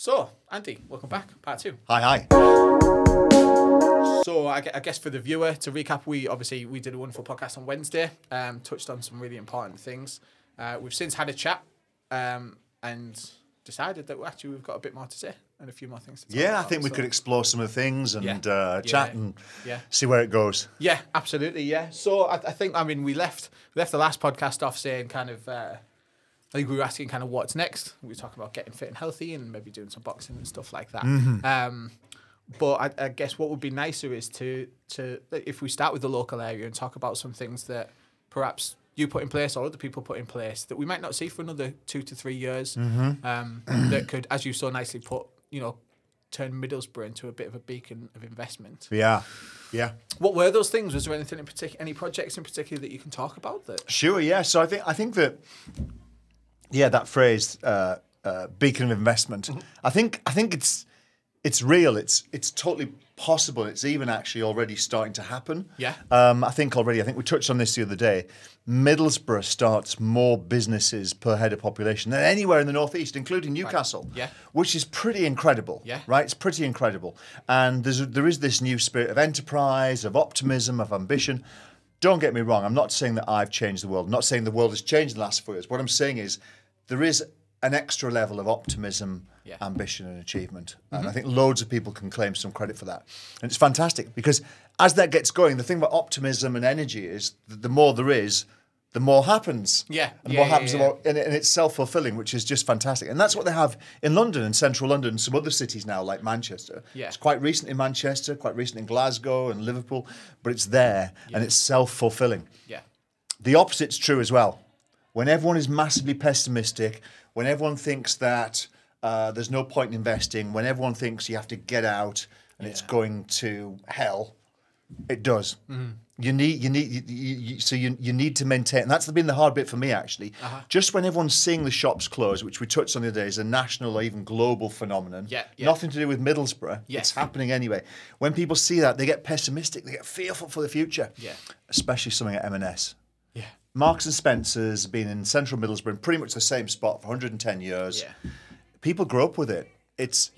So, Andy, welcome back. Part 2. Hi. So, I guess for the viewer, to recap, we did a wonderful podcast on Wednesday, touched on some really important things. We've since had a chat and decided that actually we've got a bit more to say and a few more things to talk about. I think we could explore some of the things and chat and see where it goes. Yeah, absolutely, yeah. So, I think, we left the last podcast off saying kind of... I think we were asking kind of what's next. We were talking about getting fit and healthy and maybe doing some boxing and stuff like that. Mm-hmm. But I guess what would be nicer is to if we start with the local area and talk about some things that perhaps you put in place or other people put in place that we might not see for another 2 to 3 years. That could, as you so nicely put, turn Middlesbrough into a bit of a beacon of investment. Yeah. What were those things? Was there anything in particular, any projects in particular that you can talk about? Sure. Yeah. So I think that. Yeah, that phrase, beacon of investment. Mm-hmm. I think it's real. It's totally possible. It's even actually already starting to happen. Yeah. I think we touched on this the other day. Middlesbrough starts more businesses per head of population than anywhere in the northeast, including Newcastle. Right. Yeah. Which is pretty incredible. Yeah. Right. It's pretty incredible. And there is this new spirit of enterprise, of optimism, of ambition. Don't get me wrong. I'm not saying that I've changed the world. I'm not saying the world has changed in the last 4 years. What I'm saying is there is an extra level of optimism, ambition and achievement. And I think loads of people can claim some credit for that. And it's fantastic because as that gets going, the thing about optimism and energy is that the more there is, the more happens. Yeah. And the more happens, the more, and it's self-fulfilling, which is just fantastic. And that's what they have in London and central London and some other cities now, like Manchester. Yeah. It's quite recent in Manchester, quite recent in Glasgow and Liverpool, but it's there and it's self-fulfilling. Yeah. The opposite's true as well. When everyone is massively pessimistic, when everyone thinks that there's no point in investing, when everyone thinks you have to get out and it's going to hell, it does. Mm-hmm. You need to maintain. And that's been the hard bit for me actually. Just when everyone's seeing the shops close, which we touched on the other day, is a national or even global phenomenon. Nothing to do with Middlesbrough. It's happening anyway. When people see that, they get pessimistic. They get fearful for the future. Yeah. Especially something at M&S. Yeah. Marks and Spencer's been in central Middlesbrough in pretty much the same spot for 110 years. Yeah. People grow up with it. It's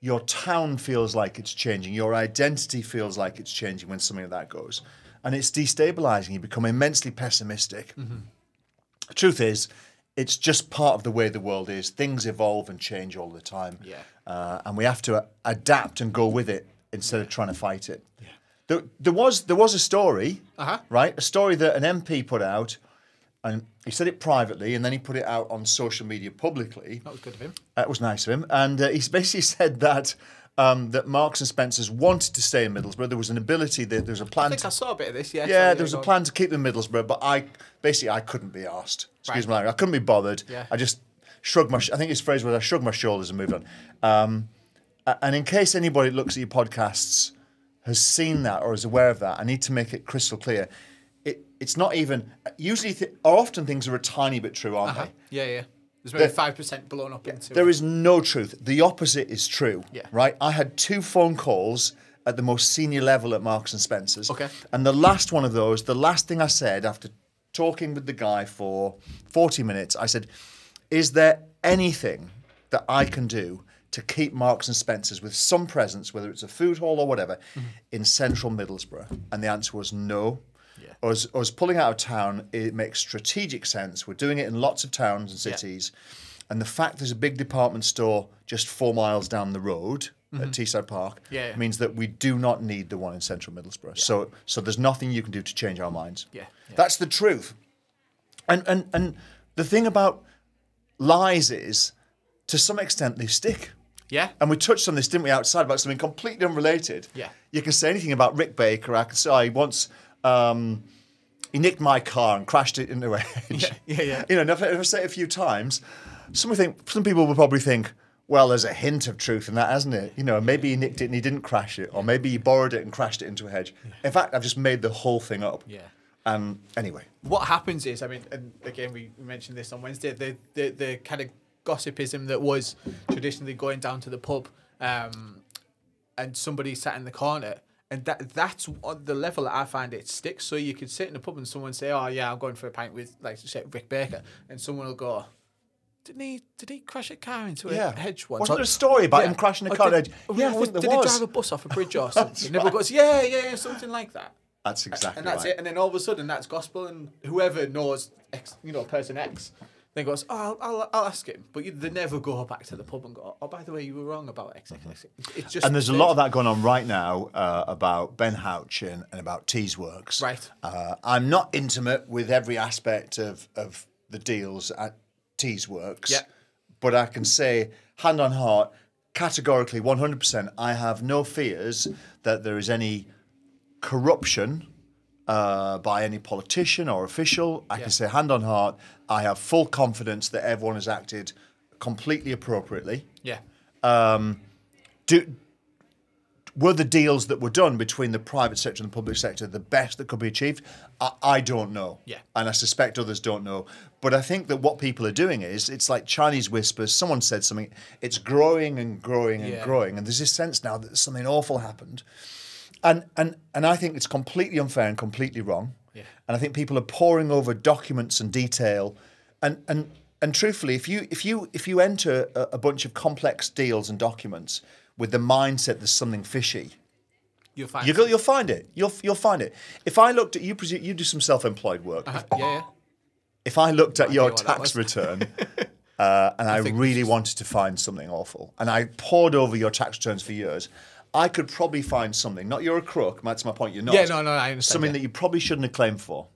your town feels like it's changing. Your identity feels like it's changing when something like that goes. And it's destabilizing. You become immensely pessimistic. Mm-hmm. The truth is, it's just part of the way the world is. Things evolve and change all the time. Yeah. And we have to adapt and go with it instead of trying to fight it. Yeah. There was a story, right? A story that an MP put out, and he said it privately, and then he put it out on social media publicly. That was good of him. That was nice of him, and he basically said that that Marks and Spencer's wanted to stay in Middlesbrough. There was an ability, there was a plan. I think I saw a bit of this. Yeah. Yeah, there was a plan to keep them in Middlesbrough, but I couldn't be arsed. Excuse my language. I couldn't be bothered. Yeah. I just shrugged my. I think his phrase was, "I shrugged my shoulders and moved on." And in case anybody looks at your podcasts has seen that or is aware of that, I need to make it crystal clear. It's not even... Usually, or often things are a tiny bit true, aren't they? Yeah. There's maybe 5% blown up into... There is no truth. The opposite is true, right? I had 2 phone calls at the most senior level at Marks and Spencer's. Okay. And the last one of those, the last thing I said after talking with the guy for 40 minutes, I said, is there anything that I can do to keep Marks and Spencer's with some presence, whether it's a food hall or whatever, in central Middlesbrough? And the answer was no. Yeah. Us pulling out of town, it makes strategic sense. We're doing it in lots of towns and cities. Yeah. And the fact there's a big department store just 4 miles down the road at Teesside Park means that we do not need the one in central Middlesbrough. Yeah. So there's nothing you can do to change our minds. Yeah. That's the truth. And the thing about lies is, to some extent, they stick. Yeah. And we touched on this, didn't we, outside, about something completely unrelated. Yeah. You can say anything about Rick Baker. I can say, he once... he nicked my car and crashed it into a hedge. Yeah. If I say it a few times, some people will probably think, well, there's a hint of truth in that, hasn't it? Maybe he nicked it and he didn't crash it, or maybe he borrowed it and crashed it into a hedge. Yeah. In fact, I've just made the whole thing up. Yeah. Anyway. What happens is, and again, we mentioned this on Wednesday, the kind of gossipism that was traditionally going down to the pub and somebody sat in the corner, and that's on the level that I find it sticks. So you could sit in a pub and someone say, oh yeah, I'm going for a pint with, like, say, Rick Baker, and someone will go, Did he crash a car into a hedge once? Wasn't there a story about him crashing a car? Did he drive a bus off a bridge or something? Never goes, something like that. That's exactly right. And that's it. And then all of a sudden, that's gospel, and whoever knows, person X, then goes, I'll ask him. But they never go back to the pub and go, by the way, you were wrong about X. It's just. And there's a lot of that going on right now about Ben Houchen and about Teesworks. Right. I'm not intimate with every aspect of the deals at Teesworks. Yeah. But I can say, hand on heart, categorically, 100%, I have no fears that there is any corruption by any politician or official. I can say, hand on heart, I have full confidence that everyone has acted completely appropriately. Yeah. Were the deals that were done between the private sector and the public sector the best that could be achieved? I don't know. Yeah. And I suspect others don't know. But I think that what people are doing is, it's like Chinese whispers. Someone said something, it's growing and growing and growing. And there's this sense now that something awful happened. And I think it's completely unfair and completely wrong. Yeah. And I think people are poring over documents and detail. And truthfully, if you enter a bunch of complex deals and documents with the mindset there's something fishy, you'll find it. You'll find it. If I looked at you do some self-employed work. If I looked at your tax return and I really wanted to find something awful, and I pored over your tax returns for years, I could probably find something. Not you're a crook. That's my point. You're not. Yeah, no, I understand. Something that you probably shouldn't have claimed for.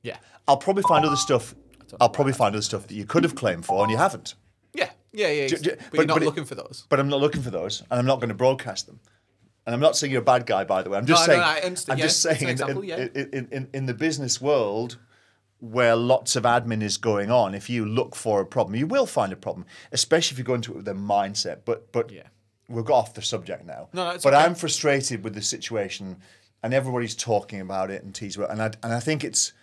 Yeah. I'll probably find other stuff. I'll probably find other stuff that you could have claimed for and you haven't. Yeah. But you're not looking for those. But I'm not looking for those, and I'm not going to broadcast them. And I'm not saying you're a bad guy, by the way. I'm just saying. I'm just saying in the business world, where lots of admin is going on, if you look for a problem, you will find a problem, especially if you go into it with a mindset. But we've got off the subject now. But okay. I'm frustrated with the situation, and everybody's talking about it and Teesworks, and I think it's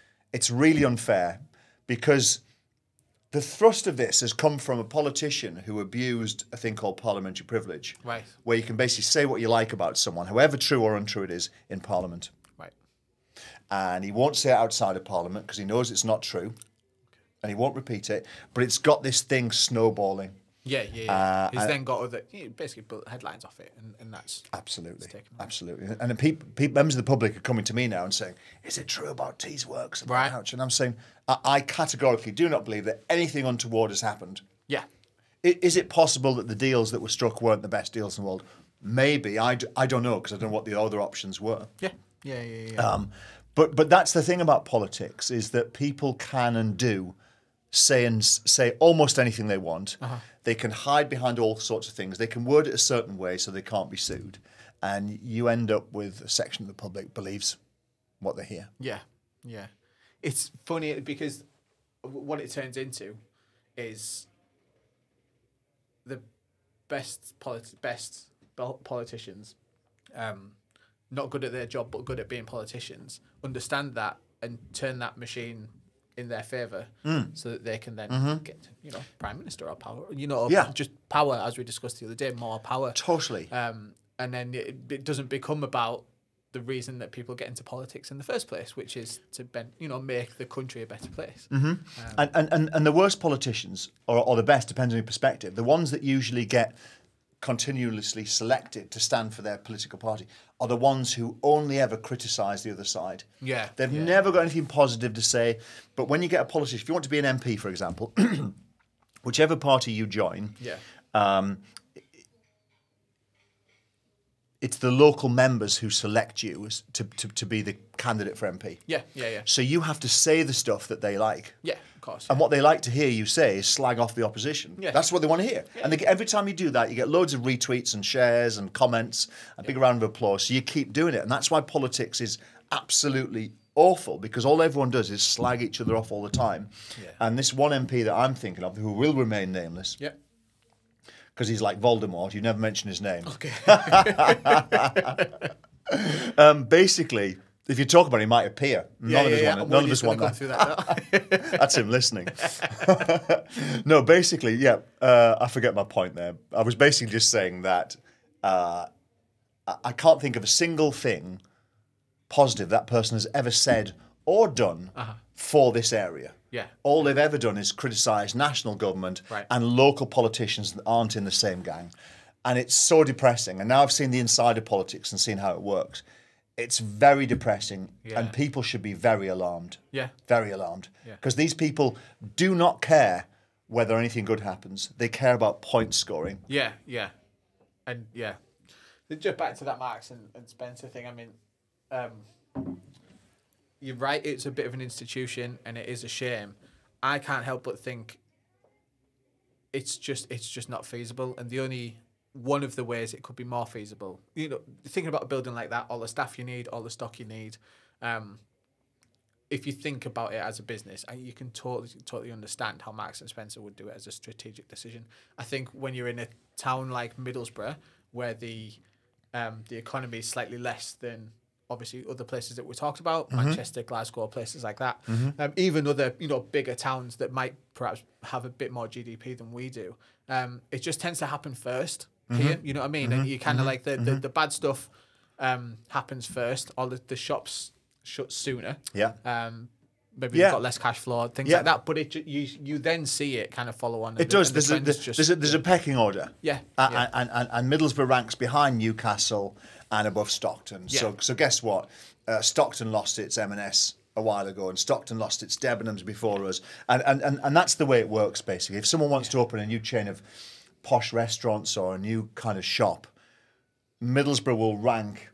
really unfair, because the thrust of this has come from a politician who abused a thing called parliamentary privilege, right? Where you can basically say what you like about someone, however true or untrue it is, in Parliament. Right. And he won't say it outside of Parliament because he knows it's not true, and he won't repeat it. But it's got this thing snowballing. Yeah. He's then got other, basically built headlines off it, and that's absolutely. And the members of the public are coming to me now and saying, "Is it true about Teesworks?" Right. And I'm saying, I categorically do not believe that anything untoward has happened. Yeah. Is it possible that the deals that were struck weren't the best deals in the world? Maybe. I don't know, because I don't know what the other options were. Yeah. But that's the thing about politics, is that people can and do say almost anything they want. They can hide behind all sorts of things. They can word it a certain way so they can't be sued. And you end up with a section of the public believes what they hear. Yeah. It's funny because what it turns into is the best politicians, not good at their job but good at being politicians, understand that and turn that machine in their favour, so that they can then get, prime minister or power, just power, as we discussed the other day, more power. Totally. And then it doesn't become about the reason that people get into politics in the first place, which is to make the country a better place. And the worst politicians, or the best, depends on your perspective, the ones that usually get continuously selected to stand for their political party are the ones who only ever criticise the other side. Yeah. They've never got anything positive to say. But when you get a politician, if you want to be an MP, for example, whichever party you join, it's the local members who select you as to be the candidate for MP. Yeah. So you have to say the stuff that they like. Yeah, of course. And what they like to hear you say is slag off the opposition. Yeah. That's what they want to hear. Yeah. And every time you do that, you get loads of retweets and shares and comments, a big round of applause. So you keep doing it. And that's why politics is absolutely awful, because all everyone does is slag each other off all the time. Yeah. And this one MP that I'm thinking of, who will remain nameless, because he's like Voldemort, you never mention his name. Okay. Basically, if you talk about it, he might appear. None of us want that. That's him listening. No, basically, I forget my point there. I was basically just saying that I can't think of a single thing positive that person has ever said or done for this area. Yeah. All they've ever done is criticise national government and local politicians that aren't in the same gang. And it's so depressing. And now I've seen the insider politics and seen how it works. It's very depressing, and people should be very alarmed. Yeah. Very alarmed. Because these people do not care whether anything good happens. They care about point scoring. Yeah, yeah. And just back to that Marks and Spencer thing, I mean, you're right, it's a bit of an institution and it is a shame. I can't help but think it's just not feasible, and the only one of the ways it could be more feasible, thinking about a building like that, all the staff you need, all the stock you need, if you think about it as a business, you can totally understand how Marks and Spencer would do it as a strategic decision. I think when you're in a town like Middlesbrough, where the economy is slightly less than obviously other places that we talked about, Manchester, Glasgow, places like that, even other bigger towns that might perhaps have a bit more GDP than we do, it just tends to happen first here. You know what I mean? And you kind of like the bad stuff happens first. All the shops shut sooner. Yeah. Maybe you've got less cash flow, things like that. But you then see it kind of follow on. It does. There's a pecking order. Yeah. And Middlesbrough ranks behind Newcastle and above Stockton. Yeah. So guess what? Stockton lost its M&S a while ago, and Stockton lost its Debenhams before us. And that's the way it works, basically. If someone wants to open a new chain of posh restaurants or a new kind of shop, Middlesbrough will rank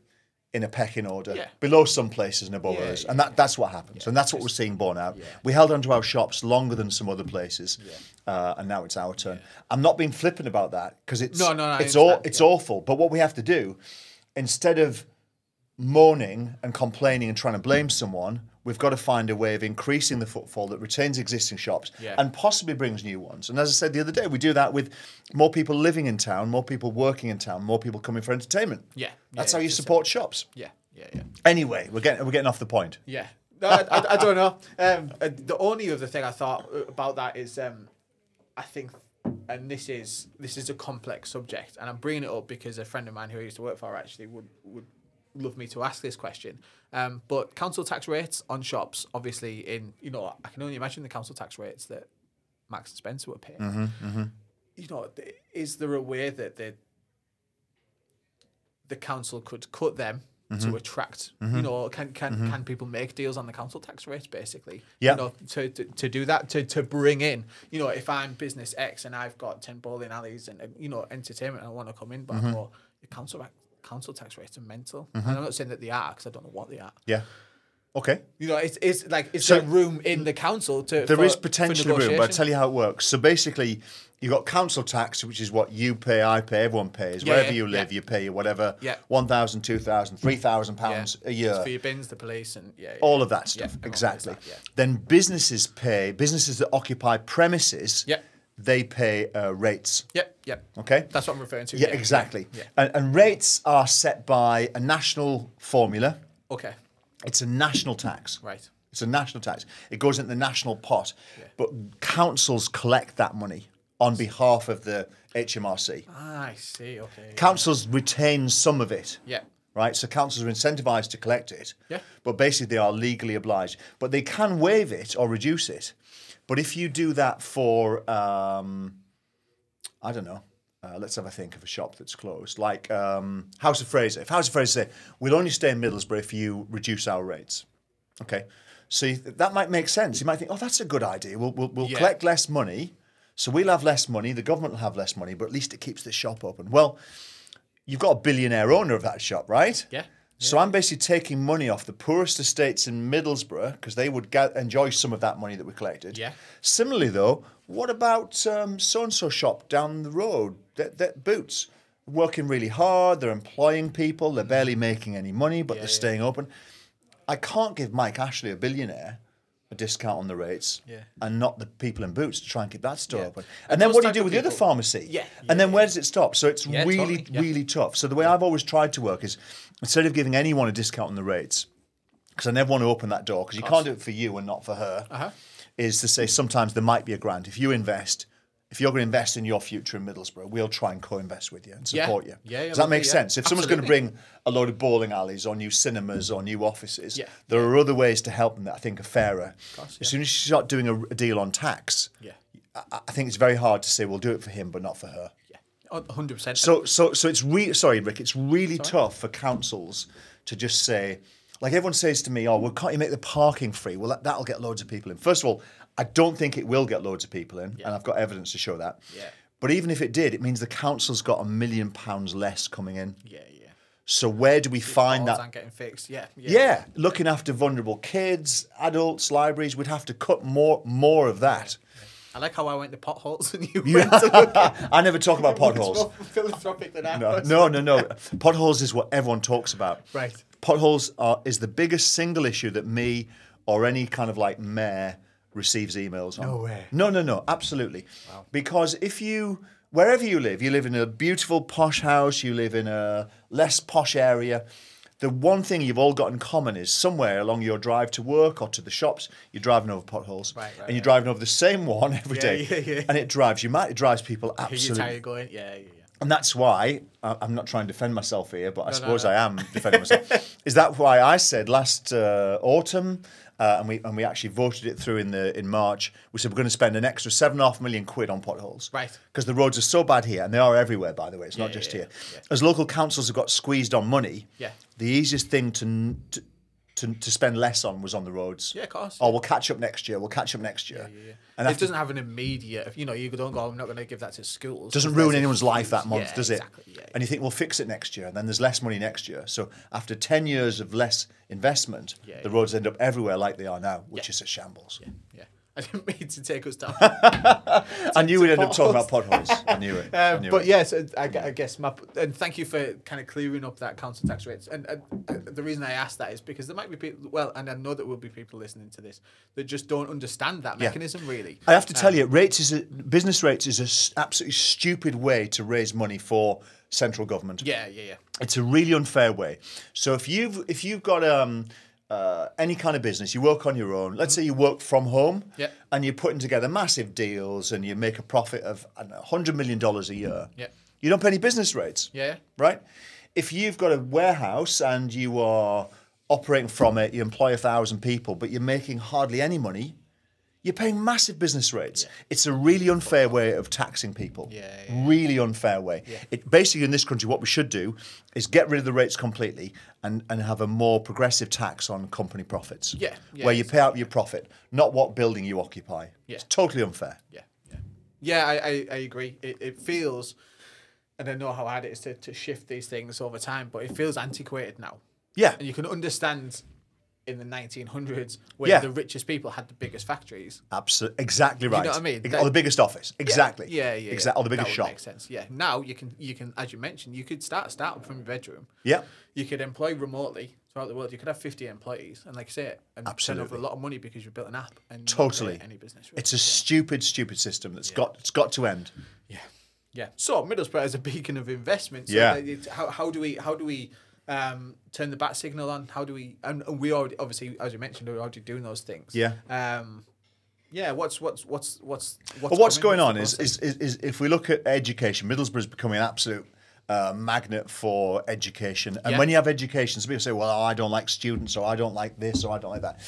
in a pecking order, below some places and above others. And that's what happens. And that's what we're seeing borne out. We held onto our shops longer than some other places, and now it's our turn. I'm not being flippant about that, because it's awful. But what we have to do, instead of moaning and complaining and trying to blame someone, we've got to find a way of increasing the footfall that retains existing shops and possibly brings new ones. And as I said the other day, we do that with more people living in town, more people working in town, more people coming for entertainment. That's how you support shops. Anyway, we're getting off the point. No, I don't know. The only other thing I thought about that is, I think, and this is a complex subject, and I'm bringing it up because a friend of mine who I used to work for actually would love me to ask this question. But council tax rates on shops, obviously, I can only imagine the council tax rates that Marks and Spencer were paying. Is there a way that the council could cut them to attract? Can people make deals on the council tax rates, basically? To do that, to bring in, if I'm business X and I've got 10 bowling alleys and entertainment, and I want to come in, but your council tax rates are mental. And I'm not saying that they are, because I don't know what they are. Okay. Is there room in the council to? There is potentially room, but I'll tell you how it works. So basically, you've got council tax, which is what you pay, I pay, everyone pays. Wherever you live, you pay whatever, £1,000, £2,000, £3,000 a year. It's for your bins, the police, and all of that stuff. Exactly. Then businesses that occupy premises. They pay rates. Okay? That's what I'm referring to. Yeah, exactly. And rates are set by a national formula. Okay. It's a national tax. Right. It's a national tax. It goes into the national pot. But councils collect that money on behalf of the HMRC. I see. Okay. Councils retain some of it. Yeah. Right? So councils are incentivised to collect it. Yeah. But basically they are legally obliged. But they can waive it or reduce it. But if you do that for, I don't know, let's have a think of a shop that's closed, like House of Fraser. If House of Fraser say, we'll only stay in Middlesbrough if you reduce our rates. Okay. So that might make sense. You might think, oh, that's a good idea. We'll collect less money, so we'll have less money, the government will have less money, but at least it keeps the shop open. Well, you've got a billionaire owner of that shop, right? Yeah. So I'm basically taking money off the poorest estates in Middlesbrough, because they would enjoy some of that money that we collected. Yeah. Similarly, though, what about so-and-so shop down the road, that Boots, working really hard, they're employing people, they're barely making any money, but they're staying open. I can't give Mike Ashley, a billionaire, a discount on the rates, and not the people in Boots to try and keep that store open. And then what do you do with the other pharmacy? And then where does it stop? So it's really tough. So the way I've always tried to work is, instead of giving anyone a discount on the rates, because I never want to open that door, because you can't do it for you and not for her, is to say sometimes there might be a grant. If you invest if you're going to invest in your future in Middlesbrough, we'll try and co-invest with you and support you. Yeah, Does that make sense? If someone's going to Absolutely. bring a load of bowling alleys or new cinemas or new offices, there are other ways to help them that I think are fairer. Course, As soon as you start doing a deal on tax, I think it's very hard to say we'll do it for him but not for her. 100%. So it's really, sorry, Rick, it's really tough for councils to just say, like everyone says to me, oh, well, can't you make the parking free? Well, that'll get loads of people in. First of all, I don't think it will get loads of people in, and I've got evidence to show that. Yeah. But even if it did, it means the council's got £1 million less coming in. Yeah. So where do we find that? Aren't getting fixed. Yeah, looking after vulnerable kids, adults, libraries, we'd have to cut more of that. I like how I went to potholes and you went to look at I never talk about potholes. more philanthropic than I was. No. Potholes is what everyone talks about. Right. Potholes is the biggest single issue that me or any kind of like mayor receives emails on. No way. No, absolutely. Wow. Because wherever you live in a beautiful posh house, you live in a less posh area, the one thing you've all got in common is somewhere along your drive to work or to the shops, you're driving over potholes. Right, and you're driving over the same one every day. Yeah. And it drives you mad. It drives people absolutely. How you're going. Yeah. And that's why, I'm not trying to defend myself here, but I suppose I am defending myself. Is that why I said last autumn, and we actually voted it through in March, we said we're going to spend an extra £7.5 million on potholes. Right. Because the roads are so bad here, and they are everywhere, by the way, it's not just here. Yeah. As local councils have got squeezed on money, the easiest thing to spend less on was on the roads. Yeah, of course. Oh, we'll catch up next year. Yeah. And it doesn't have an immediate, you don't go, I'm not going to give that to schools. Doesn't ruin anyone's life that month, does it? Exactly. Yeah. And you think, we'll fix it next year, and then there's less money next year. So after 10 years of less investment, the roads end up everywhere like they are now, which is a shambles. Yeah. I didn't mean to take us down. I knew we'd end up talking about potholes. I knew it. But yes, I guess and thank you for kind of clearing up that council tax rates. And the reason I asked that is because there might be people, and I know there will be people listening to this that just don't understand that mechanism really. I have to tell you, business rates is an absolutely stupid way to raise money for central government. Yeah. It's a really unfair way. So if you've got any kind of business, you work on your own. Let's say you work from home, and you're putting together massive deals, and you make a profit of $100 million a year. Yeah. You don't pay any business rates. Yeah. Right. If you've got a warehouse and you are operating from it, you employ 1,000 people, but you're making hardly any money, you're paying massive business rates. It's a really unfair way of taxing people. Really unfair way. It basically, in this country, what we should do is get rid of the rates completely and have a more progressive tax on company profits. Where you pay out your profit, not what building you occupy. It's totally unfair. Yeah, I agree. It feels, and I know how hard it is to shift these things over time, but it feels antiquated now. Yeah. And you can understand in the 1900s when the richest people had the biggest factories. Absolutely, exactly right. You know what I mean? Or the biggest office. Exactly. Yeah. Or the biggest shop. Makes sense. Yeah. Now you can, as you mentioned, you could start up from your bedroom. Yeah. You could employ remotely throughout the world. You could have 50 employees, and like I say, and turn over a lot of money because you've built an app. And totally. Any business. Really. It's a stupid system that's got to end. Yeah. So Middlesbrough is a beacon of investment. So how do we turn the bat signal on? How do we? And we already, obviously, as you mentioned, we're already doing those things. Yeah. What's going on is if we look at education, Middlesbrough is becoming an absolute magnet for education. And when you have education, some people say, "Well, I don't like students," or "I don't like this," or "I don't like that."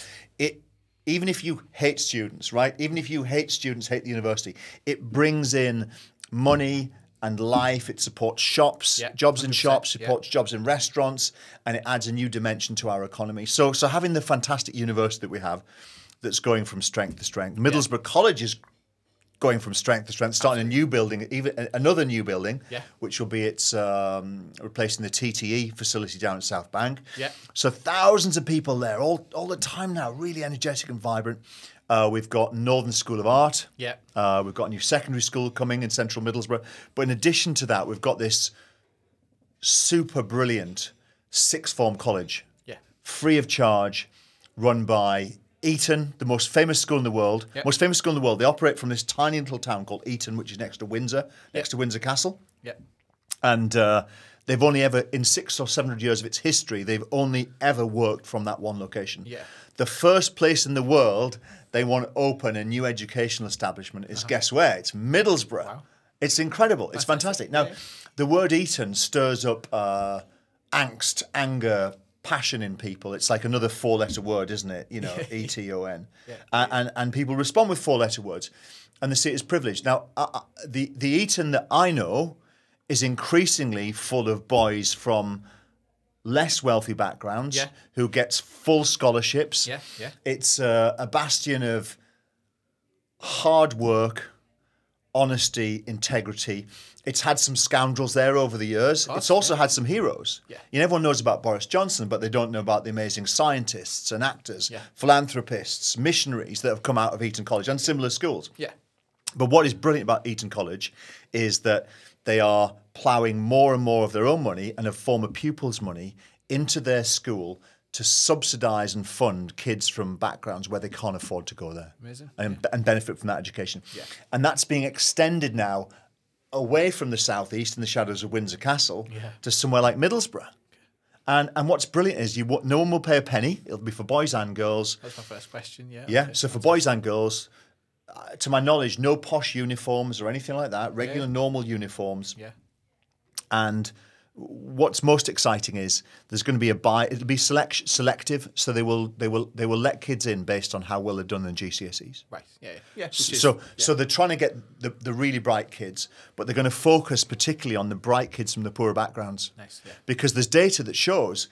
Even if you hate students, right? Even if you hate students, hate the university, it brings in money and life. It supports shops, jobs in shops, supports jobs in restaurants, and it adds a new dimension to our economy. So having the fantastic university that we have, that's going from strength to strength. Middlesbrough College is going from strength to strength, starting a new building, even another new building, which will be replacing the TTE facility down at South Bank. So thousands of people there all the time now, really energetic and vibrant. We've got Northern School of Art. We've got a new secondary school coming in central Middlesbrough. But in addition to that, we've got this super brilliant sixth form college, free of charge, run by Eton, the most famous school in the world. Most famous school in the world. They operate from this tiny little town called Eton, which is next to Windsor, next to Windsor Castle. And they've only ever, in 600 or 700 years of its history, they've only ever worked from that one location. The first place in the world they want to open a new educational establishment is, guess where? It's Middlesbrough. Wow. It's incredible. It's fantastic. Now, the word Eton stirs up angst, anger, passion in people. It's like another 4-letter word, isn't it? You know, E-T-O-N. And people respond with 4-letter words, and they see it as privilege. Now, the Eton that I know is increasingly full of boys from less wealthy backgrounds who gets full scholarships. It's a bastion of hard work, honesty, integrity. It's had some scoundrels there over the years. It's also had some heroes. You know, everyone knows about Boris Johnson, but they don't know about the amazing scientists and actors, philanthropists, missionaries that have come out of Eton College and similar schools. But what is brilliant about Eton College is that they are ploughing more and more of their own money and of former pupils' money into their school to subsidise and fund kids from backgrounds where they can't afford to go there. And benefit from that education. And that's being extended now away from the southeast in the shadows of Windsor Castle to somewhere like Middlesbrough. And what's brilliant is no one will pay a penny. It'll be for boys and girls. That's my first question, So for boys and girls, to my knowledge, no posh uniforms or anything like that. Regular, normal uniforms. And what's most exciting is there's going to be it'll be selective, so they will let kids in based on how well they've done in GCSEs. So they're trying to get the really bright kids, but they're going to focus particularly on the bright kids from the poorer backgrounds. Because there's data that shows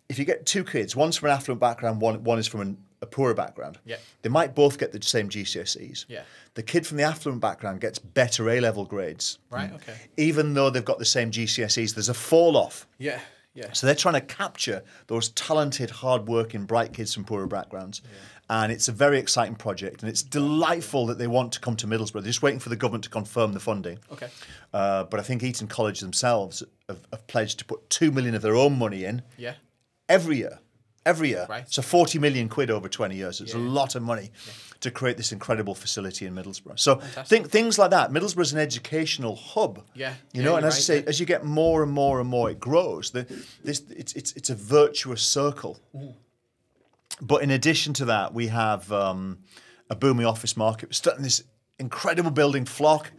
if you get 2 kids, one's from an affluent background, one is from a poorer background, they might both get the same GCSEs. The kid from the affluent background gets better A-level grades. Even though they've got the same GCSEs, there's a fall-off. So they're trying to capture those talented, hard-working, bright kids from poorer backgrounds. And it's a very exciting project, and it's delightful that they want to come to Middlesbrough. They're just waiting for the government to confirm the funding. But I think Eton College themselves have pledged to put 2 million of their own money in every year. So 40 million quid over 20 years. It's a lot of money to create this incredible facility in Middlesbrough. So think things like that. Middlesbrough is an educational hub. You know, and as I say, as you get more and more and more, it grows. It's a virtuous circle. But in addition to that, we have a booming office market. We're starting this incredible building Flock.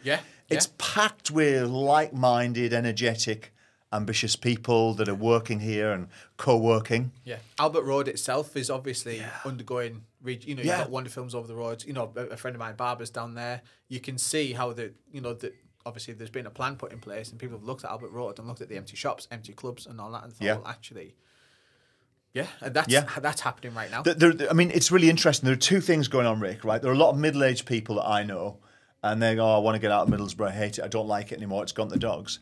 It's packed with like-minded, energetic, ambitious people that are working here and co-working. Albert Road itself is obviously undergoing. You know, you've got Wonder Films over the road. You know, a friend of mine, Barbara's down there. You can see how obviously there's been a plan put in place, and people have looked at Albert Road and looked at the empty shops, empty clubs, and all that, and thought, well, actually, and that's happening right now. I mean, it's really interesting. There are 2 things going on, Rick. Right, there are a lot of middle-aged people that I know. And they go, I want to get out of Middlesbrough, I hate it, I don't like it anymore, it's gone to the dogs.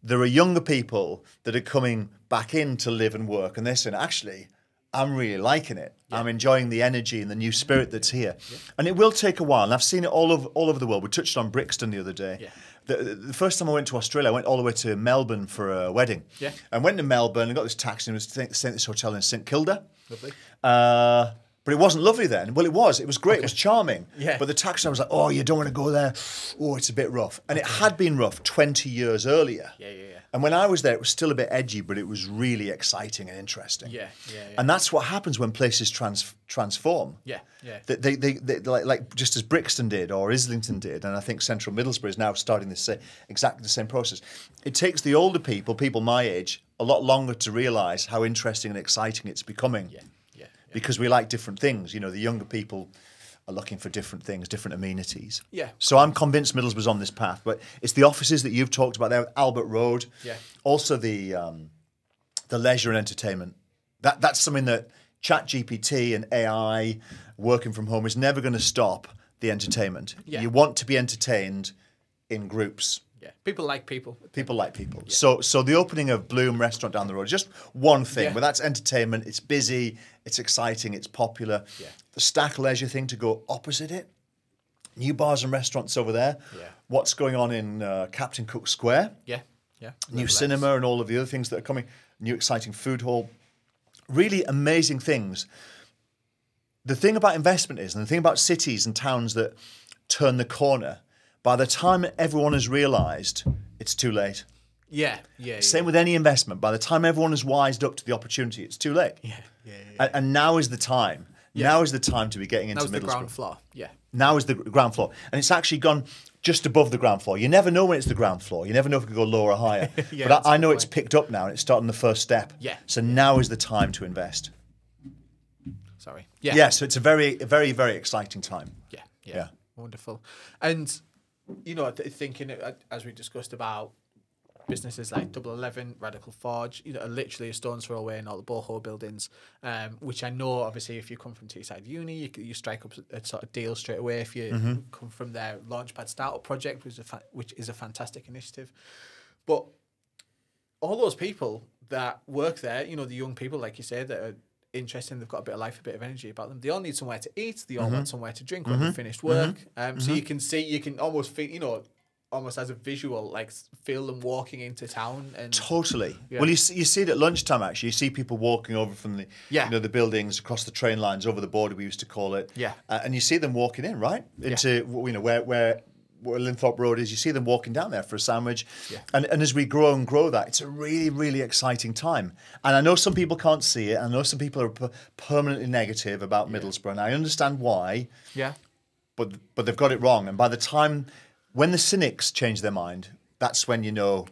There are younger people that are coming back in to live and work, and they're saying, actually, I'm really liking it. I'm enjoying the energy and the new spirit that's here. And it will take a while, and I've seen it all over the world. We touched on Brixton the other day. The first time I went to Australia, I went all the way to Melbourne for a wedding. I went to Melbourne and got this taxi and was staying at this hotel in St Kilda. But it wasn't lovely then. Well, it was. It was great. It was charming. But the taxi, I was like, oh, you don't want to go there. Oh, it's a bit rough. And it had been rough 20 years earlier. And when I was there, it was still a bit edgy, but it was really exciting and interesting. And that's what happens when places transform. They like just as Brixton did or Islington did, and I think Central Middlesbrough is now starting exactly the same process. It takes the older people my age, a lot longer to realise how interesting and exciting it's becoming. Because we like different things. You know, the younger people are looking for different things, different amenities. So I'm convinced Middlesbrough's on this path. But it's the offices that you've talked about there, Albert Road. Also the leisure and entertainment. That's something that ChatGPT and AI, working from home, is never going to stop the entertainment. You want to be entertained in groups. People like people. People like people. So the opening of Bloom Restaurant down the road is just one thing, but that's entertainment. It's busy, it's exciting, it's popular. The Stack Leisure thing to go opposite it. New bars and restaurants over there. What's going on in Captain Cook Square? New cinema and all of the other things that are coming. New exciting food hall. Really amazing things. The thing about investment is, and the thing about cities and towns that turn the corner, by the time everyone has realised, it's too late. Same with any investment. By the time everyone has wised up to the opportunity, it's too late. And now is the time. Now is the time to be getting into Middlesbrough. Now's the ground floor. Yeah. Now is the ground floor. And it's actually gone just above the ground floor. You never know when it's the ground floor. You never know if it could go lower or higher. But I know it's picked up now and it's starting the first step. Yeah. So now is the time to invest. Sorry. Yeah. Yeah, so it's a very, very, very exciting time. Yeah. Wonderful. And, you know, thinking, as we discussed about businesses like Double 11, Radical Forge, you know, are literally a stone's throw away in all the boho buildings, which I know, obviously, if you come from Teesside Uni, you strike up a sort of deal straight away. If you come from their Launchpad Startup project, which is a fantastic initiative. But all those people that work there, you know, the young people, like you say, that are interesting, they've got a bit of life, a bit of energy about them. They all need somewhere to eat. They all want somewhere to drink when they've finished work. So you can almost feel, you know, almost as a visual, like feel them walking into town. And totally. Yeah. Well, you see it at lunchtime. Actually, you see people walking over from the you know, the buildings across the train lines over the border, we used to call it. Yeah. And you see them walking in right into you know where Linthorpe Road is. You see them walking down there for a sandwich. Yeah. And as we grow and grow that, it's a really, really exciting time. And I know some people can't see it. I know some people are permanently negative about Middlesbrough, and I understand why. Yeah. But they've got it wrong. And by the time when the cynics change their mind, that's when you know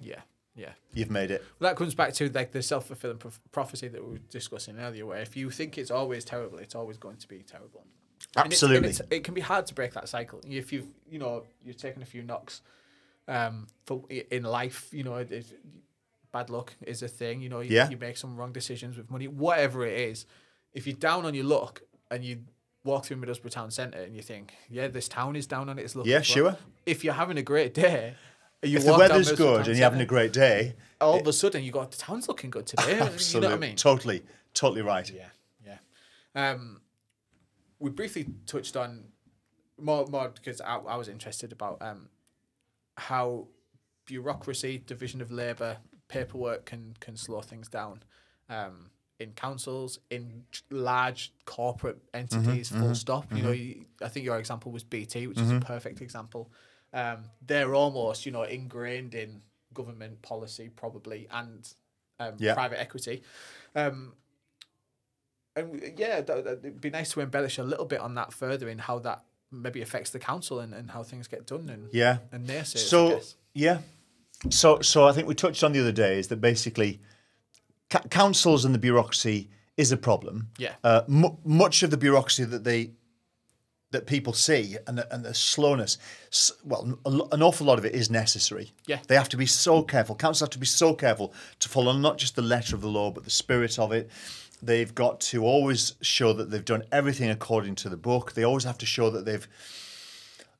you've made it. Well, that comes back to like the self-fulfilling prophecy that we were discussing earlier, where if you think it's always terrible, it's always going to be terrible. Absolutely. And it can be hard to break that cycle. If you've taken a few knocks in life, you know, bad luck is a thing. You know, you make some wrong decisions with money, whatever it is. If you're down on your luck and you walk through Middlesbrough town centre and you think, this town is down on its luck. Yeah, sure. If you're having a great day, if the weather's good and you're having a great day, all of a sudden you got the town's looking good today. Absolutely. You know what I mean? Totally right. Yeah. We briefly touched on more because I was interested about how bureaucracy, division of labour, paperwork can slow things down. In councils, in large corporate entities, full stop. You know, I think your example was BT, which is a perfect example. They're almost, you know, ingrained in government policy, probably, and private equity. And it'd be nice to embellish a little bit on that further in how that maybe affects the council and how things get done and naysayers, I guess. So I think we touched on the other day is that basically councils and the bureaucracy is a problem. Yeah. Much of the bureaucracy that people see and the slowness, well, an awful lot of it is necessary. Yeah. They have to be so careful. Councils have to be so careful to follow not just the letter of the law, but the spirit of it. They've got to always show that they've done everything according to the book. They always have to show that they've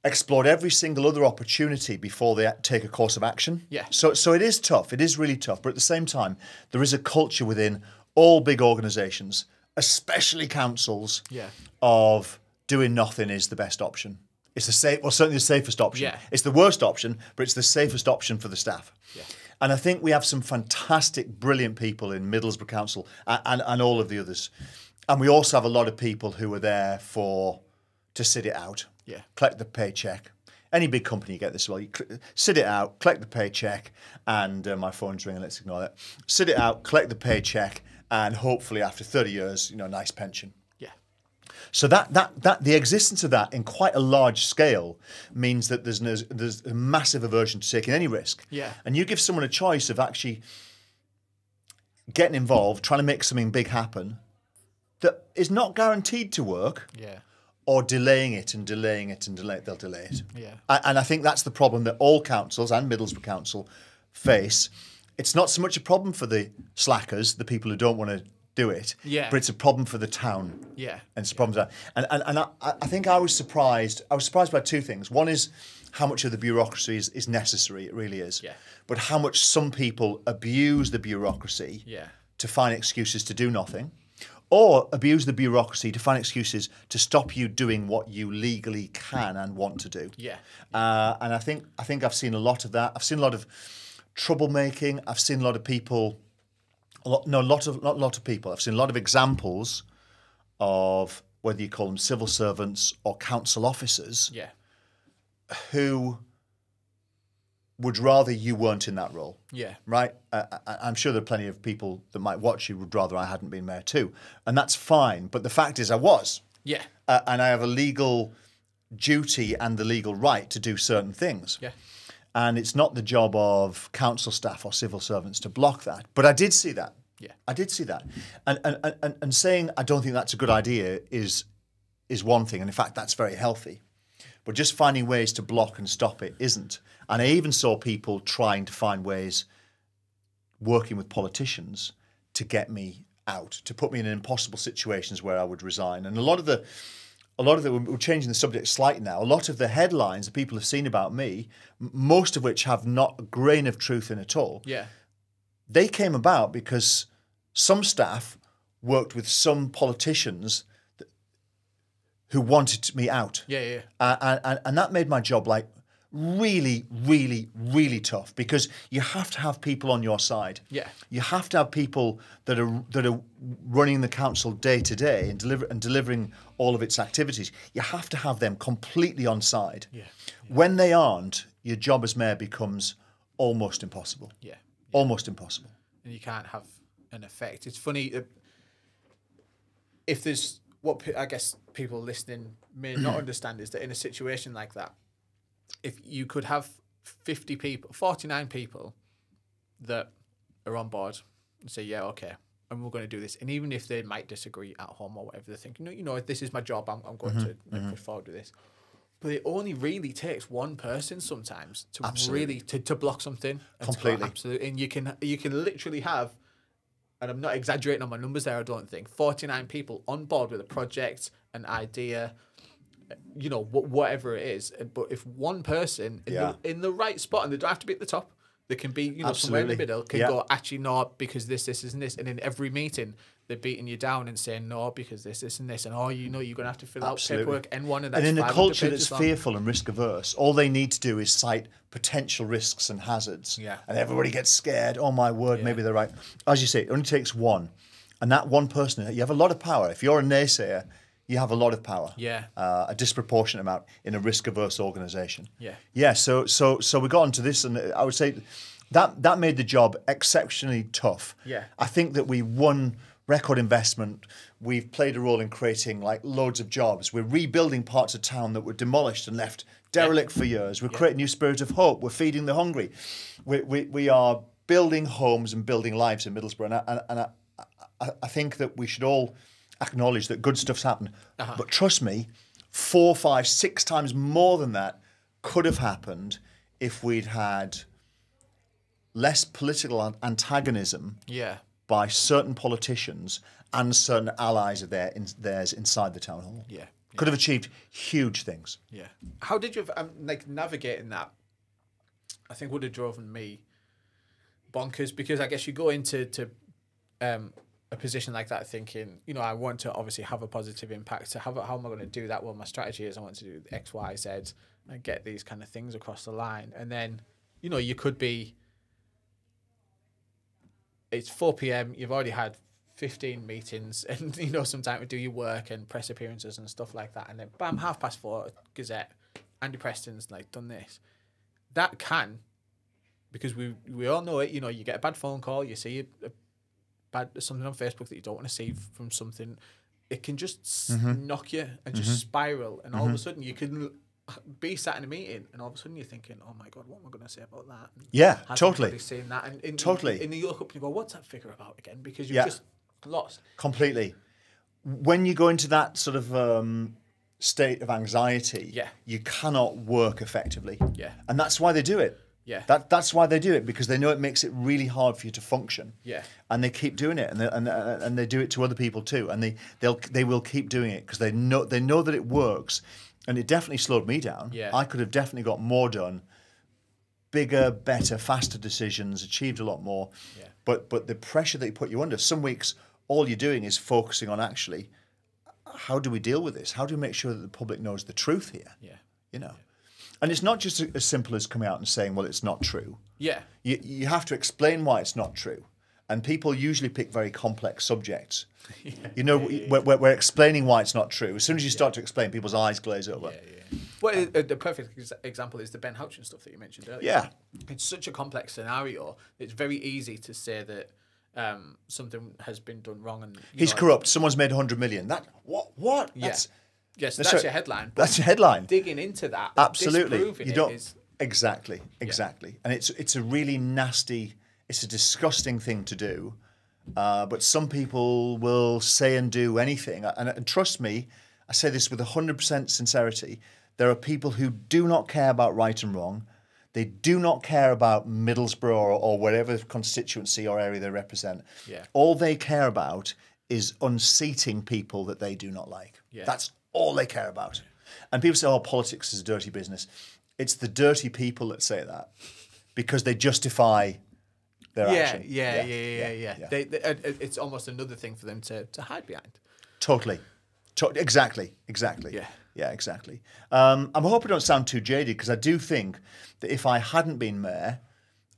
explored every single other opportunity before they take a course of action. Yeah. So it is tough. It is really tough. But at the same time, there is a culture within all big organisations, especially councils, of doing nothing is the best option. It's certainly the safest option. Yeah. It's the worst option, but it's the safest option for the staff. Yeah. And I think we have some fantastic, brilliant people in Middlesbrough Council and all of the others. And we also have a lot of people who are there to sit it out, collect the paycheck. Any big company, you get this as well. You sit it out, collect the paycheck, and my phone's ringing, let's ignore that. Sit it out, collect the paycheck, and hopefully after 30 years, a nice pension. So that the existence of that in quite a large scale means that there's a massive aversion to taking any risk. Yeah. And you give someone a choice of actually getting involved, trying to make something big happen that is not guaranteed to work. Yeah. Or delaying it and delaying it and they'll delay it. Yeah. And I think that's the problem that all councils and Middlesbrough Council face. It's not so much a problem for the slackers, the people who don't want to do it, but it's a problem for the town. Yeah. And it's a problem for that. And I think I was surprised. I was surprised by two things. One is how much of the bureaucracy is necessary. It really is. Yeah. But how much some people abuse the bureaucracy to find excuses to do nothing. Or abuse the bureaucracy to find excuses to stop you doing what you legally can and want to do. Yeah. And I think I've seen a lot of that. I've seen a lot of troublemaking. I've seen a lot of people. Not a lot of people. I've seen a lot of examples of whether you call them civil servants or council officers. Yeah. Who would rather you weren't in that role. Yeah. Right? I'm sure there are plenty of people that might watch you would rather I hadn't been mayor too. And that's fine. But the fact is I was. Yeah. And I have a legal duty and the legal right to do certain things. Yeah. And it's not the job of council staff or civil servants to block that. But I did see that. Yeah. I did see that. And saying I don't think that's a good idea is one thing. And in fact, that's very healthy. But just finding ways to block and stop it isn't. And I even saw people trying to find ways, working with politicians, to get me out, to put me in impossible situations where I would resign. And a lot of the, we're changing the subject slightly now, a lot of the headlines that people have seen about me, most of which have not a grain of truth in at all, Yeah. they came about because some staff worked with some politicians who wanted me out. Yeah. And that made my job like really, really, really tough, because you have to have people on your side. Yeah. You have to have people that are running the council day to day and delivering all of its activities. You have to have them completely on side. Yeah. When they aren't, your job as mayor becomes almost impossible. Yeah. Almost impossible. And you can't have an effect. It's funny, if there's what I guess people listening may not understand is that in a situation like that, if you could have 50 people, 49 people that are on board and say, yeah, okay, and we're going to do this. And even if they might disagree at home or whatever, they're thinking, you know, this is my job, I'm going to push forward with this. But it only really takes one person sometimes to Absolutely. really to block something. Completely. Absolutely. And you can literally have, and I'm not exaggerating on my numbers there, I don't think, 49 people on board with a project, an idea, you know, whatever it is. But if one person in the right spot, and they don't have to be at the top, they can be, you know, somewhere in the middle, can go, actually, no, because this, and this. And in every meeting, they're beating you down and saying, no, because this, and this. And, you know, you're going to have to fill out paperwork, N1, and that's in a 500 culture that's long. fearful and risk-averse, all they need to do is cite potential risks and hazards. Yeah. And everybody gets scared. Oh, my word, maybe they're right. As you say, it only takes one. And that one person, you have a lot of power. If you're a naysayer, you have a lot of power. Yeah. A disproportionate amount in a risk-averse organisation. Yeah. Yeah, so we got onto this, and I would say that made the job exceptionally tough. Yeah. I think that we won record investment. We've played a role in creating like loads of jobs. We're rebuilding parts of town that were demolished and left derelict for years. We're creating a new spirit of hope. We're feeding the hungry. We are building homes and building lives in Middlesbrough. And I think that we should all acknowledge that good stuff's happened. But trust me, 4, 5, 6 times more than that could have happened if we'd had less political antagonism by certain politicians and certain allies of theirs inside the town hall. Yeah. Could have achieved huge things. Yeah. How did you navigating that? I think would have driven me bonkers, because I guess you go into a position like that thinking, you know, I want to obviously have a positive impact. So how am I going to do that? Well, my strategy is I want to do X, Y, Z and get these kind of things across the line. And then, you know, you could be, it's 4 p.m, you've already had 15 meetings and, you know, some time to do your work and press appearances and stuff like that. And then bam, 4:30, Gazette, Andy Preston's like done this. That can, because we all know it, you know, you get a bad phone call, you see something on Facebook that you don't want to see from something, it can just knock you and just spiral. And all of a sudden you can be sat in a meeting and all of a sudden you're thinking, oh my God, what am I going to say about that? And yeah, has totally. anybody seen that? And totally. And you look up and you go, what's that figure about again? Because you're just lost. Completely. When you go into that sort of state of anxiety, you cannot work effectively. Yeah. And that's why they do it. Yeah. That's why they do it, because they know it makes it really hard for you to function. Yeah. And they keep doing it, and they do it to other people too, and they will keep doing it because they know that it works, and it definitely slowed me down. Yeah. I could have definitely got more done, bigger, better, faster decisions, achieved a lot more. Yeah. But the pressure that you put you under, some weeks all you're doing is focusing on actually, how do we deal with this? How do we make sure that the public knows the truth here? Yeah. You know. And it's not just as simple as coming out and saying, well, it's not true. Yeah. You have to explain why it's not true. And people usually pick very complex subjects. You know, we're explaining why it's not true. As soon as you start to explain, people's eyes glaze over. Yeah. Well, the perfect example is the Ben Houchen stuff that you mentioned earlier. Yeah. It's such a complex scenario. It's very easy to say that something has been done wrong and he's corrupt. Someone's made 100 million. That what? Yeah. That's your headline. That's your headline. Digging into that, absolutely. You don't is, exactly, and it's a really nasty. It's a disgusting thing to do. But some people will say and do anything. And trust me, I say this with 100% sincerity. There are people who do not care about right and wrong. They do not care about Middlesbrough or whatever constituency or area they represent. Yeah. All they care about is unseating people that they do not like. Yeah. That's all they care about. And people say, oh, politics is a dirty business. It's the dirty people that say that because they justify their action. Yeah. It's almost another thing for them to hide behind. Totally. Exactly. Yeah, exactly. I hope I don't sound too jaded because I do think that if I hadn't been mayor,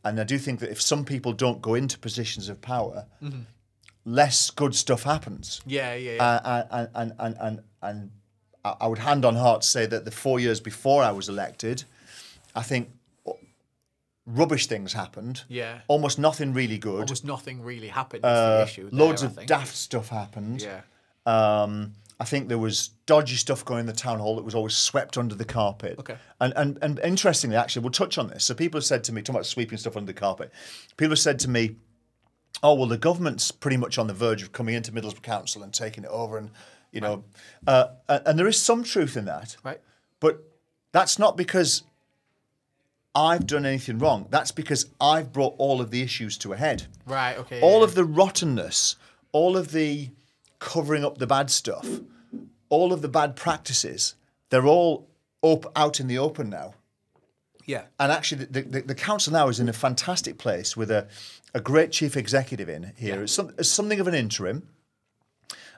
and I do think that if some people don't go into positions of power, less good stuff happens. Yeah. And I would hand on heart say that the 4 years before I was elected, I think rubbish things happened. Yeah. Almost nothing really good. Almost nothing really happened. Is the issue. Loads of daft stuff happened. Yeah. I think there was dodgy stuff going in the town hall that was always swept under the carpet. Okay. And interestingly, actually, we'll touch on this. So people have said to me, talking about sweeping stuff under the carpet, people have said to me, oh, well, the government's pretty much on the verge of coming into Middlesbrough Council and taking it over and, you know, and there is some truth in that. Right. But that's not because I've done anything wrong. That's because I've brought all of the issues to a head. Right, okay. All of the rottenness, all of the covering up the bad stuff, all of the bad practices, they're all out in the open now. Yeah. And actually, the council now is in a fantastic place with a great chief executive in here. Yeah. It's something of an interim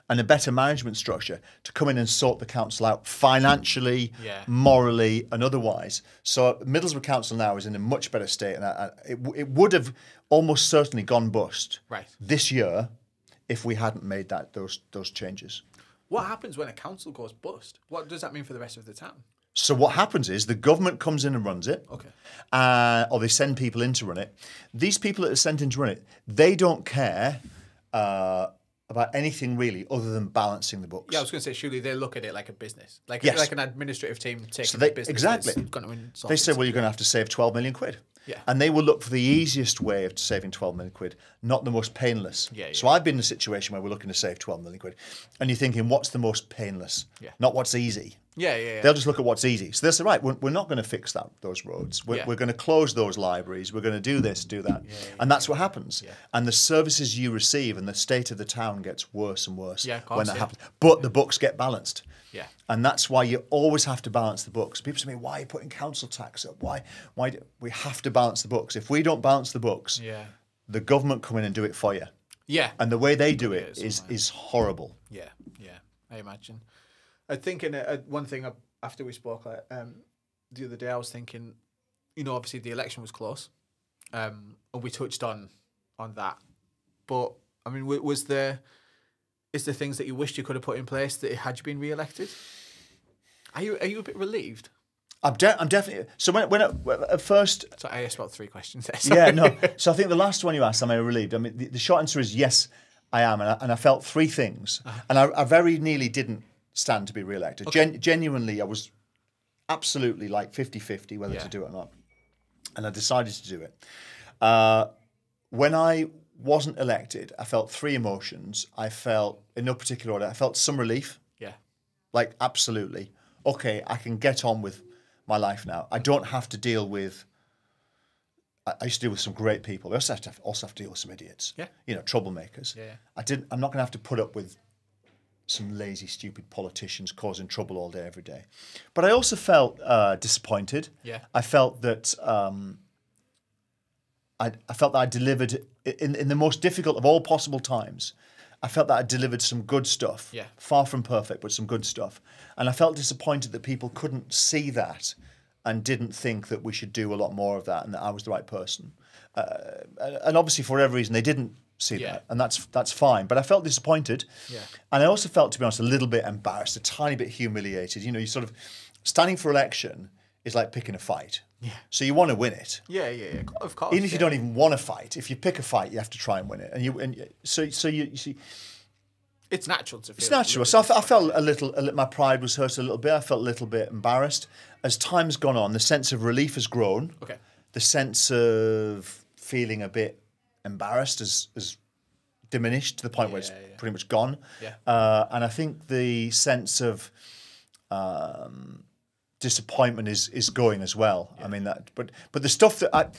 and a better management structure to come in and sort the council out financially, morally, and otherwise. So Middlesbrough Council now is in a much better state, and it would have almost certainly gone bust this year if we hadn't made those changes. What happens when a council goes bust? What does that mean for the rest of the town? So what happens is the government comes in and runs it, or they send people in to run it. These people that are sent in to run it, they don't care about anything really other than balancing the books. Yeah, I was going to say, surely they look at it like a business, like an administrative team taking the business. Exactly. They say, well, you're going to have to save 12 million quid. Yeah. And they will look for the easiest way of saving 12 million quid, not the most painless. So I've been in a situation where we're looking to save 12 million quid, and you're thinking, what's the most painless? Not what's easy. They'll just look at what's easy. So they'll say, right, we're not going to fix those roads. We're going to close those libraries. We're going to do this, do that. And that's what happens. And the services you receive and the state of the town gets worse and worse when that happens. But the books get balanced. And that's why you always have to balance the books. People say to me, why are you putting council tax up? Why we have to balance the books. If we don't balance the books, the government come in and do it for you. And the way they do it is horrible. I imagine. I think one thing after we spoke the other day, I was thinking, obviously the election was close, and we touched on that. But I mean, is there things that you wished you could have put in place that had you been re-elected? Are you a bit relieved? I'm definitely. So when at first, so I asked about 3 questions there. So I think the last one you asked, am I relieved? I mean, the short answer is yes, I am, and I felt 3 things, and I very nearly didn't stand to be re-elected. Genuinely, I was absolutely like 50-50 whether to do it or not, and I decided to do it. When I wasn't elected, I felt 3 emotions. I felt, in no particular order, I felt some relief. Like, absolutely. Okay, I can get on with my life now. I don't have to deal with... I used to deal with some great people. I also have to deal with some idiots. Troublemakers. I'm not going to have to put up with some lazy, stupid politicians causing trouble all day, every day. But I also felt disappointed. I felt that I delivered in the most difficult of all possible times. I felt that I delivered some good stuff. Far from perfect, but some good stuff. And I felt disappointed that people couldn't see that and didn't think that we should do a lot more of that and that I was the right person. And obviously, for whatever reason, they didn't see that, and that's fine. But I felt disappointed, and I also felt, to be honest, a little bit embarrassed, a tiny bit humiliated. You sort of standing for election is like picking a fight. Yeah. So you want to win it. Yeah, of course. Even if you don't even want to fight, if you pick a fight, you have to try and win it. So you see, it's natural to feel. It's natural. So I felt a little. My pride was hurt a little bit. I felt a little bit embarrassed. As time's gone on, the sense of relief has grown. Okay. The sense of feeling a bit embarrassed has diminished to the point where it's pretty much gone. Yeah. And I think the sense of disappointment is going as well. Yeah. I mean but the stuff that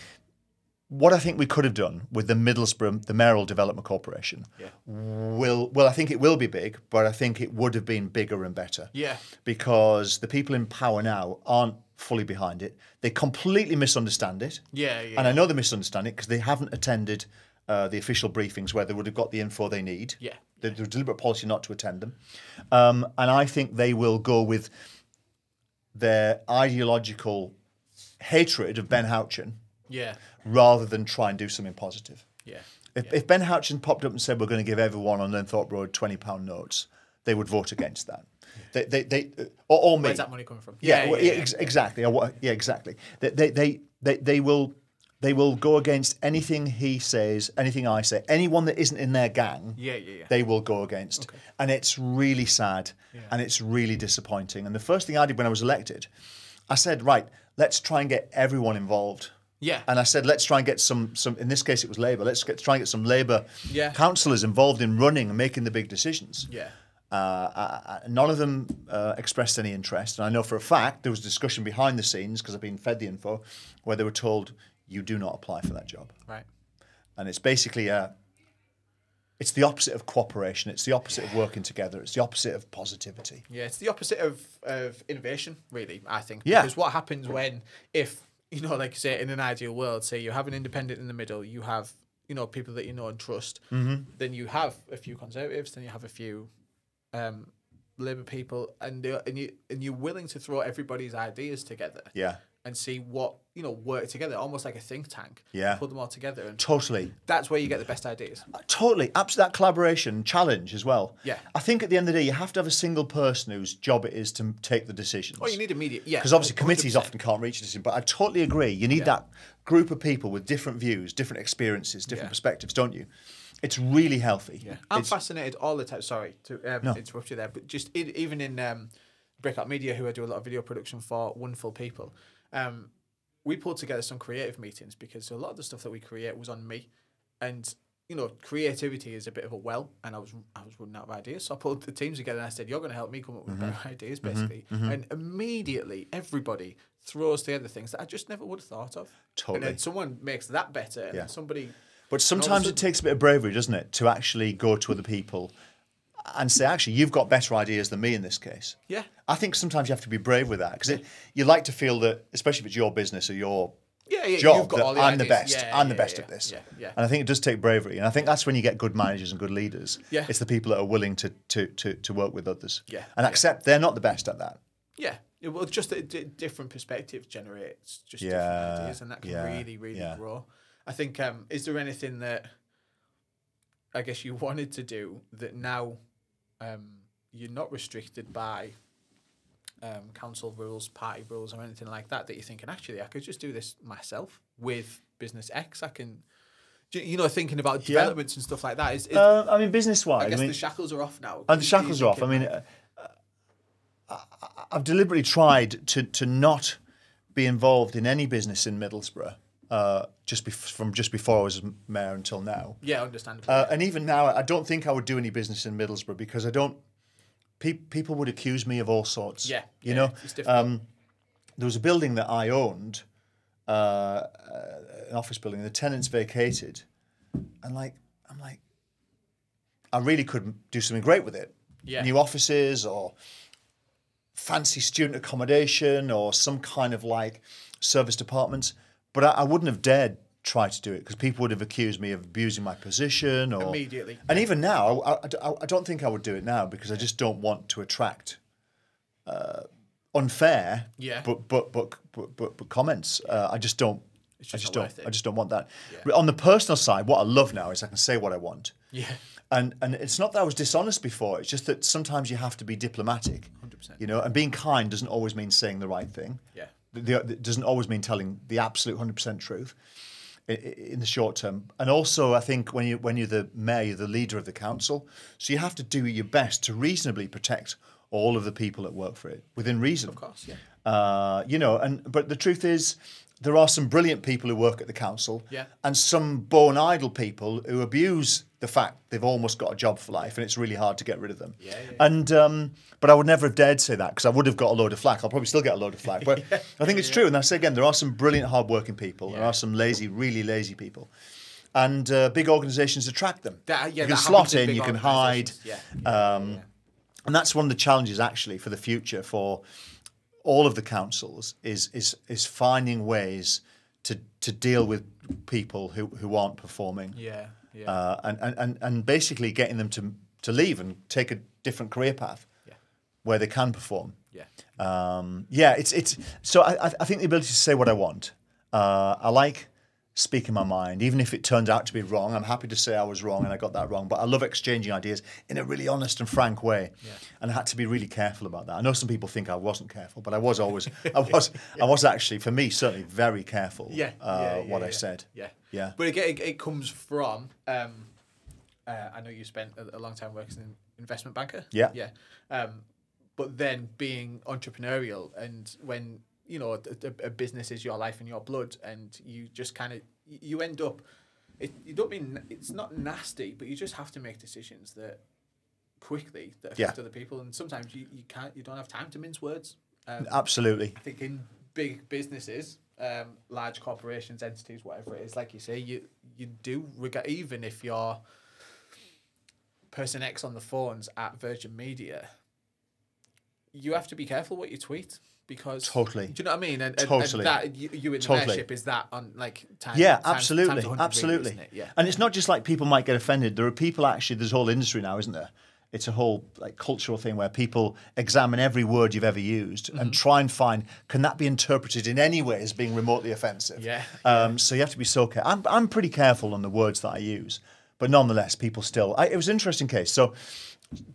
what I think we could have done with the Middlesbrough, the Mayoral Development Corporation, I think it will be big, but I think it would have been bigger and better. Yeah. Because the people in power now aren't fully behind it. They completely misunderstand it. Yeah. And I know they misunderstand it because they haven't attended the official briefings where they would have got the info they need. Yeah. There's a deliberate policy not to attend them. And I think they will go with their ideological hatred of Ben Houchen. Yeah. Rather than try and do something positive. Yeah. If Ben Houchen popped up and said we're going to give everyone on Linthorpe Road £20 notes, they would vote against that. Or me. Where's that money coming from? Exactly. Yeah, exactly. They will go against anything he says, anything I say, anyone that isn't in their gang. Yeah. They will go against, and it's really sad and it's really disappointing. And the first thing I did when I was elected, I said, right, let's try and get everyone involved. Yeah. And I said, let's try and get some in this case it was Labour, try and get some Labour councillors involved in running and making the big decisions. Yeah. None of them expressed any interest. And I know for a fact there was discussion behind the scenes, because I've been fed the info, where they were told, you do not apply for that job. Right. And it's basically it's the opposite of cooperation. It's the opposite of working together. It's the opposite of positivity. Yeah, it's the opposite of innovation, really, I think. Yeah. Because what happens if like you say, in an ideal world, say you have an independent in the middle, you have, people that you know and trust, then you have a few Conservatives, then you have a few Labour people, and you're willing to throw everybody's ideas together. Yeah. And see what, work together, almost like a think tank. Yeah. Put them all together. And totally. That's where you get the best ideas. Totally. Absolutely. That collaboration challenge as well. Yeah. I think at the end of the day, you have to have a single person whose job it is to take the decisions. Oh, you need immediate, yeah. Because obviously 100%. Committees often can't reach a decision. But I totally agree. You need that group of people with different views, different experiences, different perspectives, don't you? It's really healthy. Yeah. I'm fascinated all the time. Sorry to interrupt you there, but just even in Breakout Media, who I do a lot of video production for, wonderful people, we pulled together some creative meetings because a lot of the stuff that we create was on me, and creativity is a bit of a well, and I was running out of ideas, so I pulled the teams together and I said, you're going to help me come up with better ideas, basically. And immediately everybody throws together things that I just never would have thought of. Totally. And then someone makes that better, and then somebody. But sometimes it takes a bit of bravery, doesn't it, to actually go to other people and say, actually, you've got better ideas than me in this case. Yeah. I think sometimes you have to be brave with that, because you like to feel that, especially if it's your business or your job, that I'm the best. I'm the best at this. Yeah. And I think it does take bravery. And I think that's when you get good managers and good leaders. Yeah. It's the people that are willing to work with others. Yeah. And accept they're not the best at that. Yeah. Well, just a different perspective generates just different ideas, and that can really grow. I think, is there anything that I guess you wanted to do that now you're not restricted by council rules, party rules, or anything like that you're thinking, actually, I could just do this myself with Business X? I can, thinking about developments and stuff like that. I mean, business-wise, I guess the shackles are off now. And the shackles are off. I mean, I've deliberately tried to not be involved in any business in Middlesbrough. Just before I was mayor until now. Yeah, understandable. And even now, I don't think I would do any business in Middlesbrough, because I don't. People would accuse me of all sorts. Yeah, you know. It's difficult. There was a building that I owned, an office building. The tenants vacated, and I'm like, I really could do something great with it. Yeah. New offices or fancy student accommodation or some kind of service department. But I wouldn't have dared try to do it, because people would have accused me of abusing my position. Or immediately. And even now, I don't think I would do it now, because I just don't want to attract unfair, but comments. I just don't. I just don't want that. Yeah. On the personal side, what I love now is I can say what I want. Yeah. And it's not that I was dishonest before. It's just that sometimes you have to be diplomatic. 100%. And being kind doesn't always mean saying the right thing. Yeah. It doesn't always mean telling the absolute 100% truth in the short term. And also, I think when you're the mayor, you're the leader of the council, so you have to do your best to reasonably protect all of the people that work for it within reason. Of course, yeah. You know, but the truth is, there are some brilliant people who work at the council, yeah, and some bone idle people who abuse the fact they've almost got a job for life, and it's really hard to get rid of them. Yeah. And but I would never have dared say that, because I would have got a load of flack. I'll probably still get a load of flack, but I think it's true. And I say again, there are some brilliant, hard-working people. There are some lazy, really lazy people, and big organisations attract them. You can slot in, you can hide, and that's one of the challenges actually for the future for all of the councils is finding ways to deal with people who aren't performing. And basically getting them to leave and take a different career path where they can perform. It's so I think the ability to say what I want. I like speaking my mind, even if it turns out to be wrong. I'm happy to say I was wrong and I got that wrong, but I love exchanging ideas in a really honest and frank way. And I had to be really careful about that. I know some people think I wasn't careful, but I was always, I was actually, for me, certainly very careful what I said. But again, it comes from, I know you spent a long time working as an investment banker. But then being entrepreneurial, and when you know a business is your life and your blood, and you just kind of you end up, you don't mean it's not nasty, but you just have to make decisions that quickly that affect other people, and sometimes you don't have time to mince words. Absolutely. I think in big businesses, large corporations, entities, whatever it is, like you say, you do even if you're person X on the phones at Virgin Media, you have to be careful what you tweet, because totally. Do you know what I mean? And totally. And that you in the mayorship, is that on like time? Absolutely. Times 100 Absolutely. really, isn't it? And it's not just like people might get offended. There are people actually. There's a whole industry now, isn't there? It's a whole like cultural thing where people examine every word you've ever used and try and find, can that be interpreted in any way as being remotely offensive? So you have to be so careful. I'm pretty careful on the words that I use, but nonetheless, people still. It was an interesting case. So,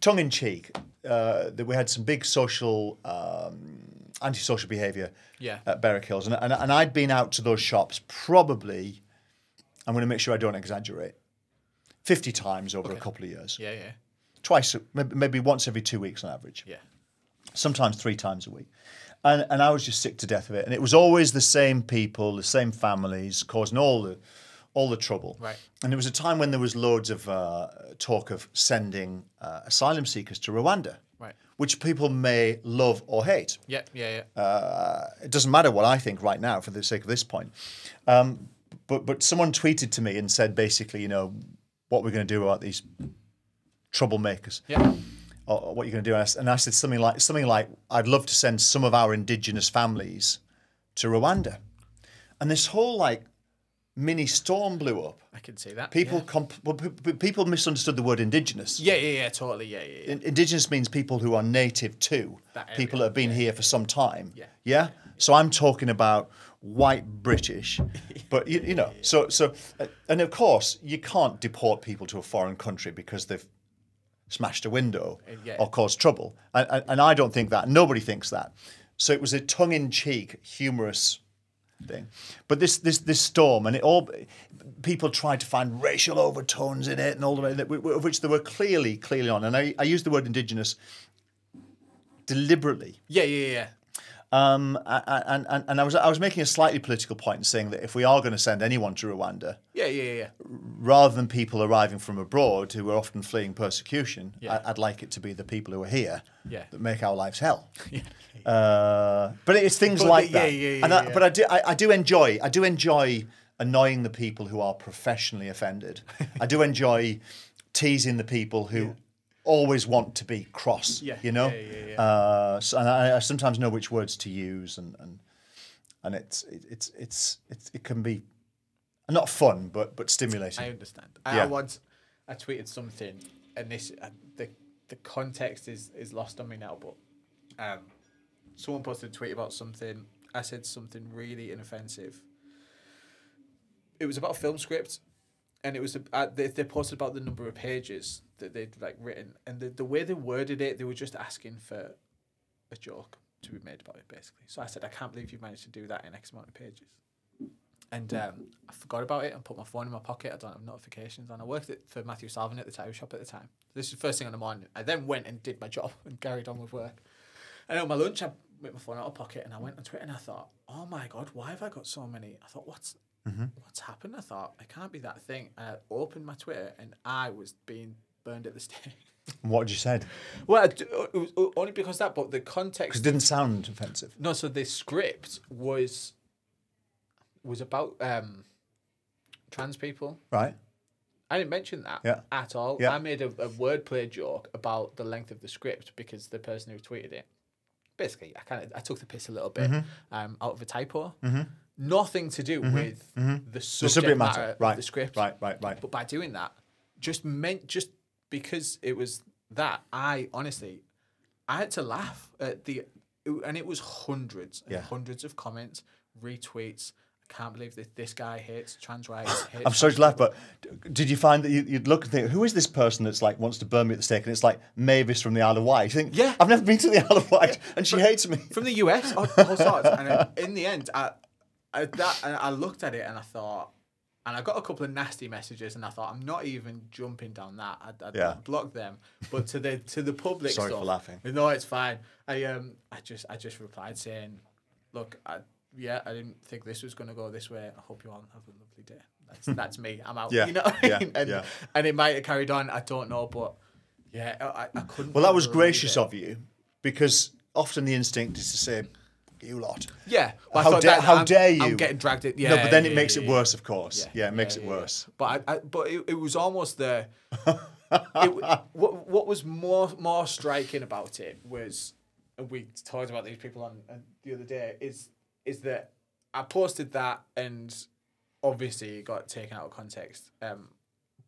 tongue in cheek, that we had some big social. Antisocial behaviour at Berwick Hills. And I'd been out to those shops probably, I'm going to make sure I don't exaggerate, 50 times over a couple of years. Twice, maybe once every 2 weeks on average. Sometimes 3 times a week. And I was just sick to death of it. And it was always the same people, the same families, causing all the trouble. And there was a time when there was loads of talk of sending asylum seekers to Rwanda. Which people may love or hate. It doesn't matter what I think right now for the sake of this point. But someone tweeted to me and said basically, you know, what we're going to do about these troublemakers. Or what you're going to do. And I said something like, I'd love to send some of our indigenous families to Rwanda. And this whole like mini storm blew up. I can see that. People misunderstood the word indigenous. Totally. Indigenous means people who are native to, people that have been here for some time. So I'm talking about white British, but you know, so and of course you can't deport people to a foreign country because they've smashed a window or caused trouble, and I don't think that. Nobody thinks that. So it was a tongue-in-cheek, humorous thing. But this storm, and people tried to find racial overtones in it and all the way, of which there were clearly on. And I used the word indigenous deliberately. And I was making a slightly political point in saying that if we are going to send anyone to Rwanda, rather than people arriving from abroad who are often fleeing persecution, I'd like it to be the people who are here that make our lives hell. But it's things like that. But I do enjoy annoying the people who are professionally offended. I do enjoy teasing the people who always want to be cross, you know. So, and I sometimes know which words to use, and it can be not fun, but stimulating. I understand. I tweeted something, and this the context is lost on me now, but someone posted a tweet about something. I said something really inoffensive. It was about a film script, and it was they posted about the number of pages that they'd like written, and the way they worded it, they were just asking for a joke. to be made about it, basically. So I said, I can't believe you managed to do that in X amount of pages. And I forgot about it and put my phone in my pocket. I don't have notifications on. I worked for Matthew Salvin at the tattoo shop at the time. This is the first thing in the morning. I then went and did my job and carried on with work. And on my lunch, I with my phone out of pocket and I went on Twitter and I thought, oh my God, why have I got so many? I thought, what's happened? I thought, it can't be that thing. And I opened my Twitter and I was being burned at the stake. What had you said? Well, it was only because that, but the context... Because it didn't sound offensive. No, so the script was about trans people. Right. I didn't mention that at all. Yeah. I made a wordplay joke about the length of the script because the person who tweeted it, basically, I took the piss a little bit out of a typo. Nothing to do with the subject matter of the script. Right. But by doing that, just because it was that, I had to laugh at and it was hundreds and hundreds of comments, retweets. I can't believe that this guy hates trans rights. I'm sorry to laugh, but did you find that you'd look and think, who is this person that's like wants to burn me at the stake? And it's like Mavis from the Isle of Wight. You think, I've never been to the Isle of Wight, and she hates me. From the US, all sorts. And in the end, I looked at it and I thought, and I got a couple of nasty messages, and I thought, I'm not even jumping down that. I'd block them. But to the public Sorry stuff, for laughing. No, it's fine. I just replied saying, look, I didn't think this was going to go this way. I hope you all have a lovely day. That's me. I'm out. You know what I mean? And it might have carried on. I don't know, but I couldn't. Well, that was gracious of you, because often the instinct is to say, you lot. Yeah. Well, how dare you? I'm getting dragged in. No, but then it makes it worse, of course. Yeah, it makes it worse. But it was almost the... what was more striking about it was, and we talked about these people on the other day, is that I posted that and obviously it got taken out of context.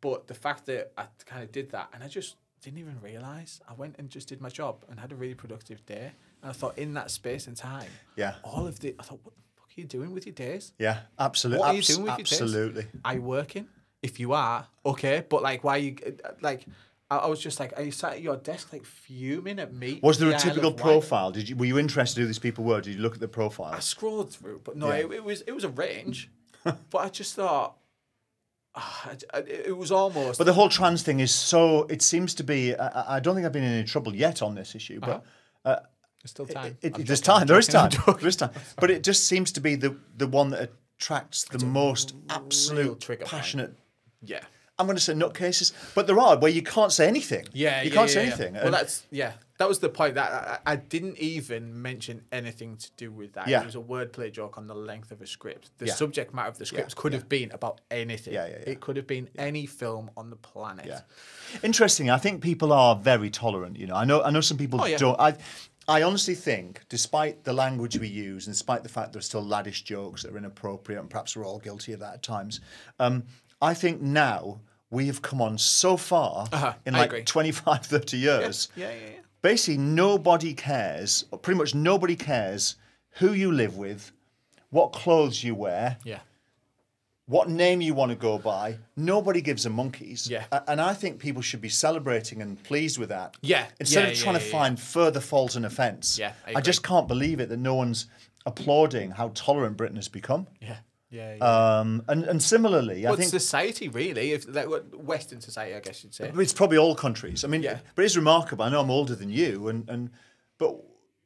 But the fact that I kind of did that and I just didn't even realise. I went and just did my job and had a really productive day. And I thought, in that space and time, I thought, what the fuck are you doing with your days? Yeah, absolutely. What are you doing with your days? Absolutely. Are you working? If you are, okay. But like, why are you like? I was just like, are you sat at your desk like fuming at me? Was there a typical profile? Were you interested in who these people were? Did you look at the profile? I scrolled through, but no, it was a range. But I just thought. It was almost. But the whole trans thing is so. It seems to be. I don't think I've been in any trouble yet on this issue, but there's still time. There's time. There is time. There is time. But it just seems to be the one that attracts the most absolute passionate. Yeah. I'm going to say nutcases, but there are where you can't say anything. Yeah, you can't say anything. Well, that was the point. That I didn't even mention anything to do with that. It was a wordplay joke on the length of a script. The subject matter of the script could have been about anything. It could have been any film on the planet. Yeah. Interesting. I think people are very tolerant. You know, I know some people don't. I honestly think, despite the language we use, and despite the fact there are still laddish jokes that are inappropriate, and perhaps we're all guilty of that at times, I think now we have come on so far in like 25, 30 years. Yeah. Basically, nobody cares, or pretty much nobody cares who you live with, what clothes you wear, what name you want to go by. Nobody gives a monkeys. Yeah. And I think people should be celebrating and pleased with that. Yeah. Instead of trying to find further fault and offence. Yeah, I just can't believe it that no one's applauding how tolerant Britain has become. Yeah. And similarly, I think society really, if like Western society, I guess you'd say. It's probably all countries. I mean, but it's remarkable. I know I'm older than you, but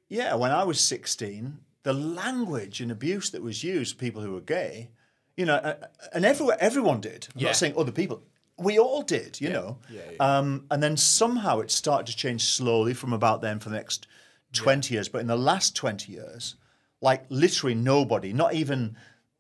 when I was 16, the language and abuse that was used for people who were gay, you know, and everyone did. I'm not saying other people. We all did, you know. And then somehow it started to change slowly from about then for the next 20 years. But in the last 20 years, like literally nobody, not even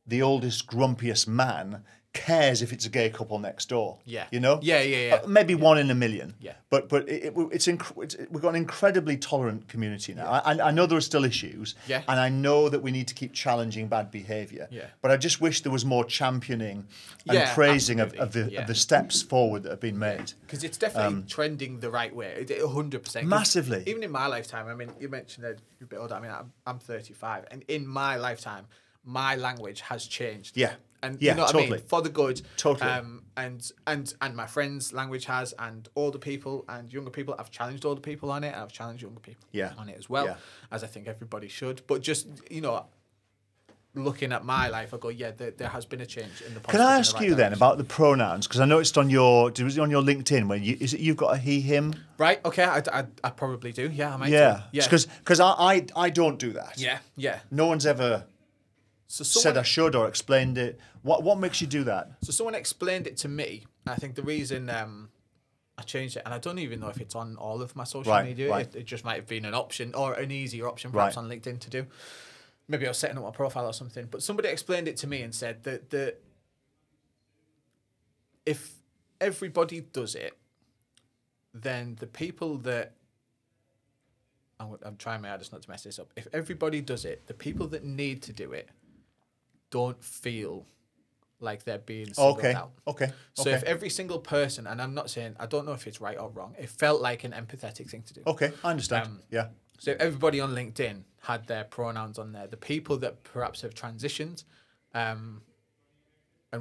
the oldest, grumpiest man, cares if it's a gay couple next door. Yeah. You know? Yeah. Maybe 1 in a million. Yeah. But we've got an incredibly tolerant community now. I know there are still issues. Yeah. And I know that we need to keep challenging bad behaviour. Yeah. But I just wish there was more championing and praising of the steps forward that have been made. Because it's definitely trending the right way. 100%. Massively. Even in my lifetime, I mean, you mentioned that you're a bit older. I mean, I'm 35. And in my lifetime, my language has changed. Yeah. and you know what I mean, for the good. Totally. And my friends' language has, and older people and younger people. I've challenged older people on it. I've challenged younger people on it as well, as I think everybody should. But just, you know, looking at my life, I go, yeah, there has been a change in the positive. Can I ask you then about the pronouns? Because I noticed on your LinkedIn where you've got a he, him. Right. Okay. I probably do. Yeah. I might. Yeah. Do. Yeah. Because I don't do that. Yeah. Yeah. No one's ever said I should or explained it. What makes you do that? So someone explained it to me. I think the reason I changed it, and I don't even know if it's on all of my social media. Right. It just might have been an option or an easier option, perhaps on LinkedIn to do. Maybe I was setting up my profile or something, but somebody explained it to me and said that if everybody does it, then the people that I'm trying my hardest not to mess this up. If everybody does it, the people that need to do it don't feel like they're being singled out. Okay. So if every single person, and I'm not saying, I don't know if it's right or wrong, it felt like an empathetic thing to do. Okay, I understand. Yeah. So if everybody on LinkedIn had their pronouns on there, the people that perhaps have transitioned and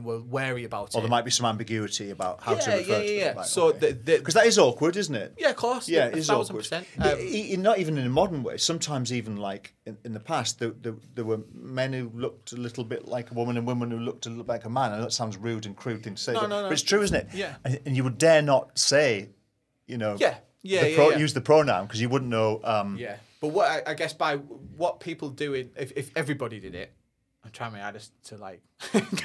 were wary about it. Or there might be some ambiguity about how to refer to them. Yeah. Right, so because that is awkward, isn't it? Yeah, of course. Yeah, it is 1,000%. awkward. Not even in a modern way. Sometimes even like in the past, there were men who looked a little bit like a woman and women who looked a little like a man. I know that sounds rude and crude thing to say, but it's true, isn't it? Yeah. And you would dare not say, you know, use the pronoun because you wouldn't know. Yeah. But what I guess by what people do it, if everybody did it, I'm trying my hardest to like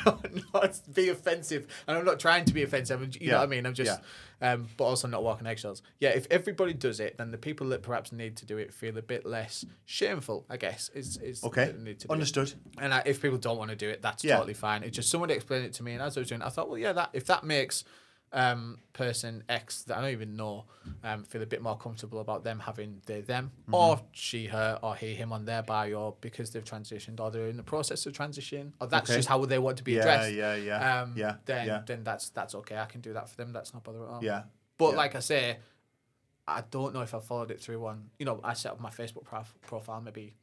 not be offensive, and I'm not trying to be offensive. You know what I mean? I'm just, but also not walking eggshells. Yeah, if everybody does it, then the people that perhaps need to do it feel a bit less shameful. I guess is okay. Need to Understood. And if people don't want to do it, that's totally fine. It's just somebody explained it to me, and as I was doing, I thought, well, yeah, if that makes person X that I don't even know feel a bit more comfortable about them having they them or she her or he him on their bio because they've transitioned or they're in the process of transition or that's just how they want to be addressed. Then that's okay. I can do that for them. That's not bother at all. Yeah. But like I say, I don't know if I followed it through on. You know, I set up my Facebook profile maybe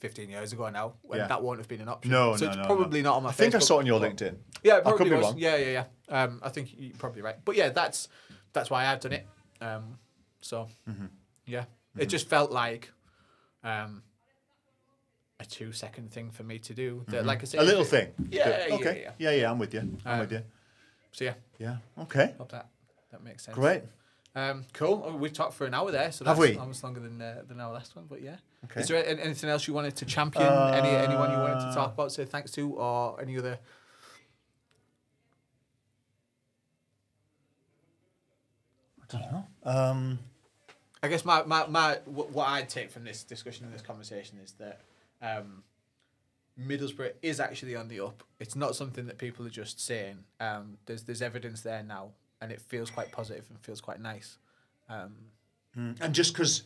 15 years ago now, when that won't have been an option. So it's probably not on my Facebook. I think I saw it on your LinkedIn. Yeah, it probably I could be was. wrong. Yeah. I think you're probably right. But yeah, that's why I've done it. It just felt like a 2-second thing for me to do. That, like I said, a little thing. Yeah. Yeah, I'm with you. So yeah. Okay. Hope that makes sense. Great. Cool. We've talked for an hour there, so that's almost longer than our last one. But yeah. Okay. Is there anything else you wanted to champion? Anyone you wanted to talk about? Say thanks to, or any other? I don't know. I guess what I take from this discussion and this conversation is that Middlesbrough is actually on the up. It's not something that people are just saying. There's evidence there now, and it feels quite positive and feels quite nice. And just because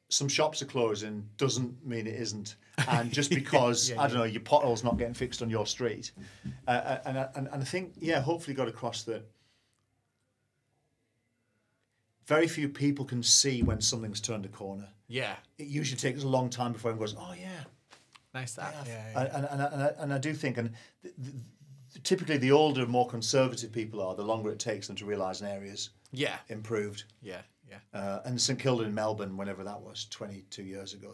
some shops are closing doesn't mean it isn't. And just because I don't know, your pothole's not getting fixed on your street, and I think hopefully got across that. Very few people can see when something's turned a corner. Yeah. It usually takes a long time before everyone goes, oh, yeah. Nice that. And I do think, typically the older, more conservative people are, the longer it takes them to realise an area's improved. Yeah. And St Kilda in Melbourne, whenever that was, 23 years ago.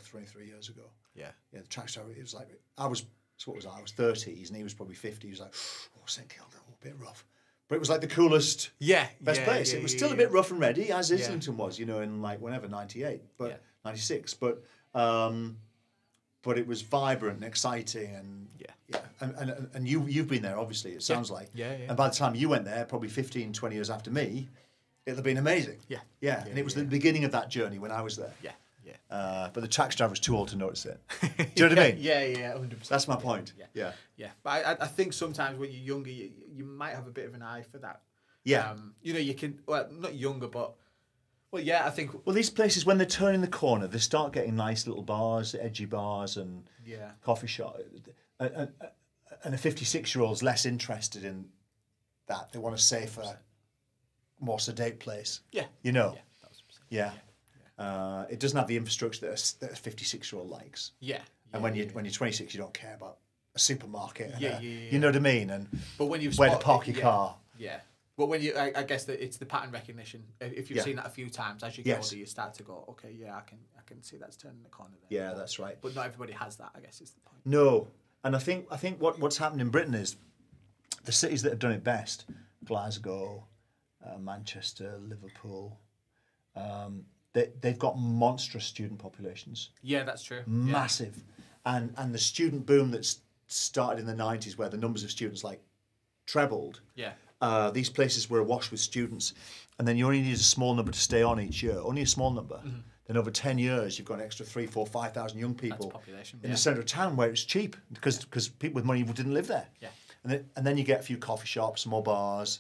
Yeah, the track star, it was like, I was 30s and he was probably 50. He was like, oh, St Kilda, a bit rough. But it was like the coolest, best place. It was still a bit rough and ready, as Islington was, in like whenever, 98, but 96. But it was vibrant and exciting, and you've been there, obviously. It sounds like, And by the time you went there, probably 15, 20 years after me, it'll have been amazing. And it was the beginning of that journey when I was there. But the taxi driver was too old to notice it. Do you know what I mean? Yeah, 100%. That's my point. Yeah. But I think sometimes when you're younger, you might have a bit of an eye for that. Yeah. You can, not younger, but, I think... Well, these places, when they're turning the corner, they start getting nice little bars, edgy bars and coffee shop. And a 56-year-old's less interested in that. They want a safer, more sedate place. Yeah. Yeah. It doesn't have the infrastructure that a 56-year-old likes. Yeah. And when you're 26, you don't care about a supermarket. And Yeah. You know what I mean? And but when you've where to park your car. Yeah. But when you, I guess that it's the pattern recognition. If you've seen that a few times, as you get older, you start to go, okay, yeah, I can see that's turning the corner there. Yeah, that's right. But not everybody has that, I guess, is the point. No, and I think what's happened in Britain is the cities that have done it best, Glasgow, Manchester, Liverpool, they've got monstrous student populations. Yeah, that's true. Massive, and the student boom that's started in the 90s, where the numbers of students like trebled. Yeah. These places were awash with students, and then you only need a small number to stay on each year, only a small number. Mm-hmm. Then over 10 years, you've got an extra 3, 4, 5,000 young people in the centre of town where it's cheap because people with money didn't live there. Yeah. And then you get a few coffee shops, more bars,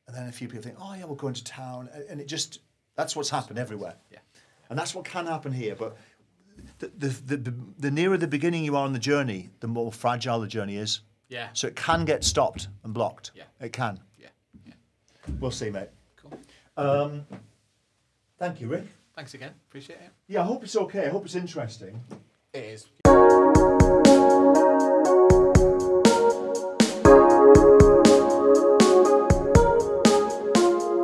and then a few people think, oh yeah, we'll go into town, and it just, that's what's happened everywhere. Yeah. And that's what can happen here, but the nearer the beginning you are on the journey, the more fragile the journey is. Yeah. So it can get stopped and blocked. Yeah. It can. Yeah. We'll see, mate. Cool. Thank you, Rick. Thanks again. Appreciate it. Yeah, I hope it's okay. I hope it's interesting. It is.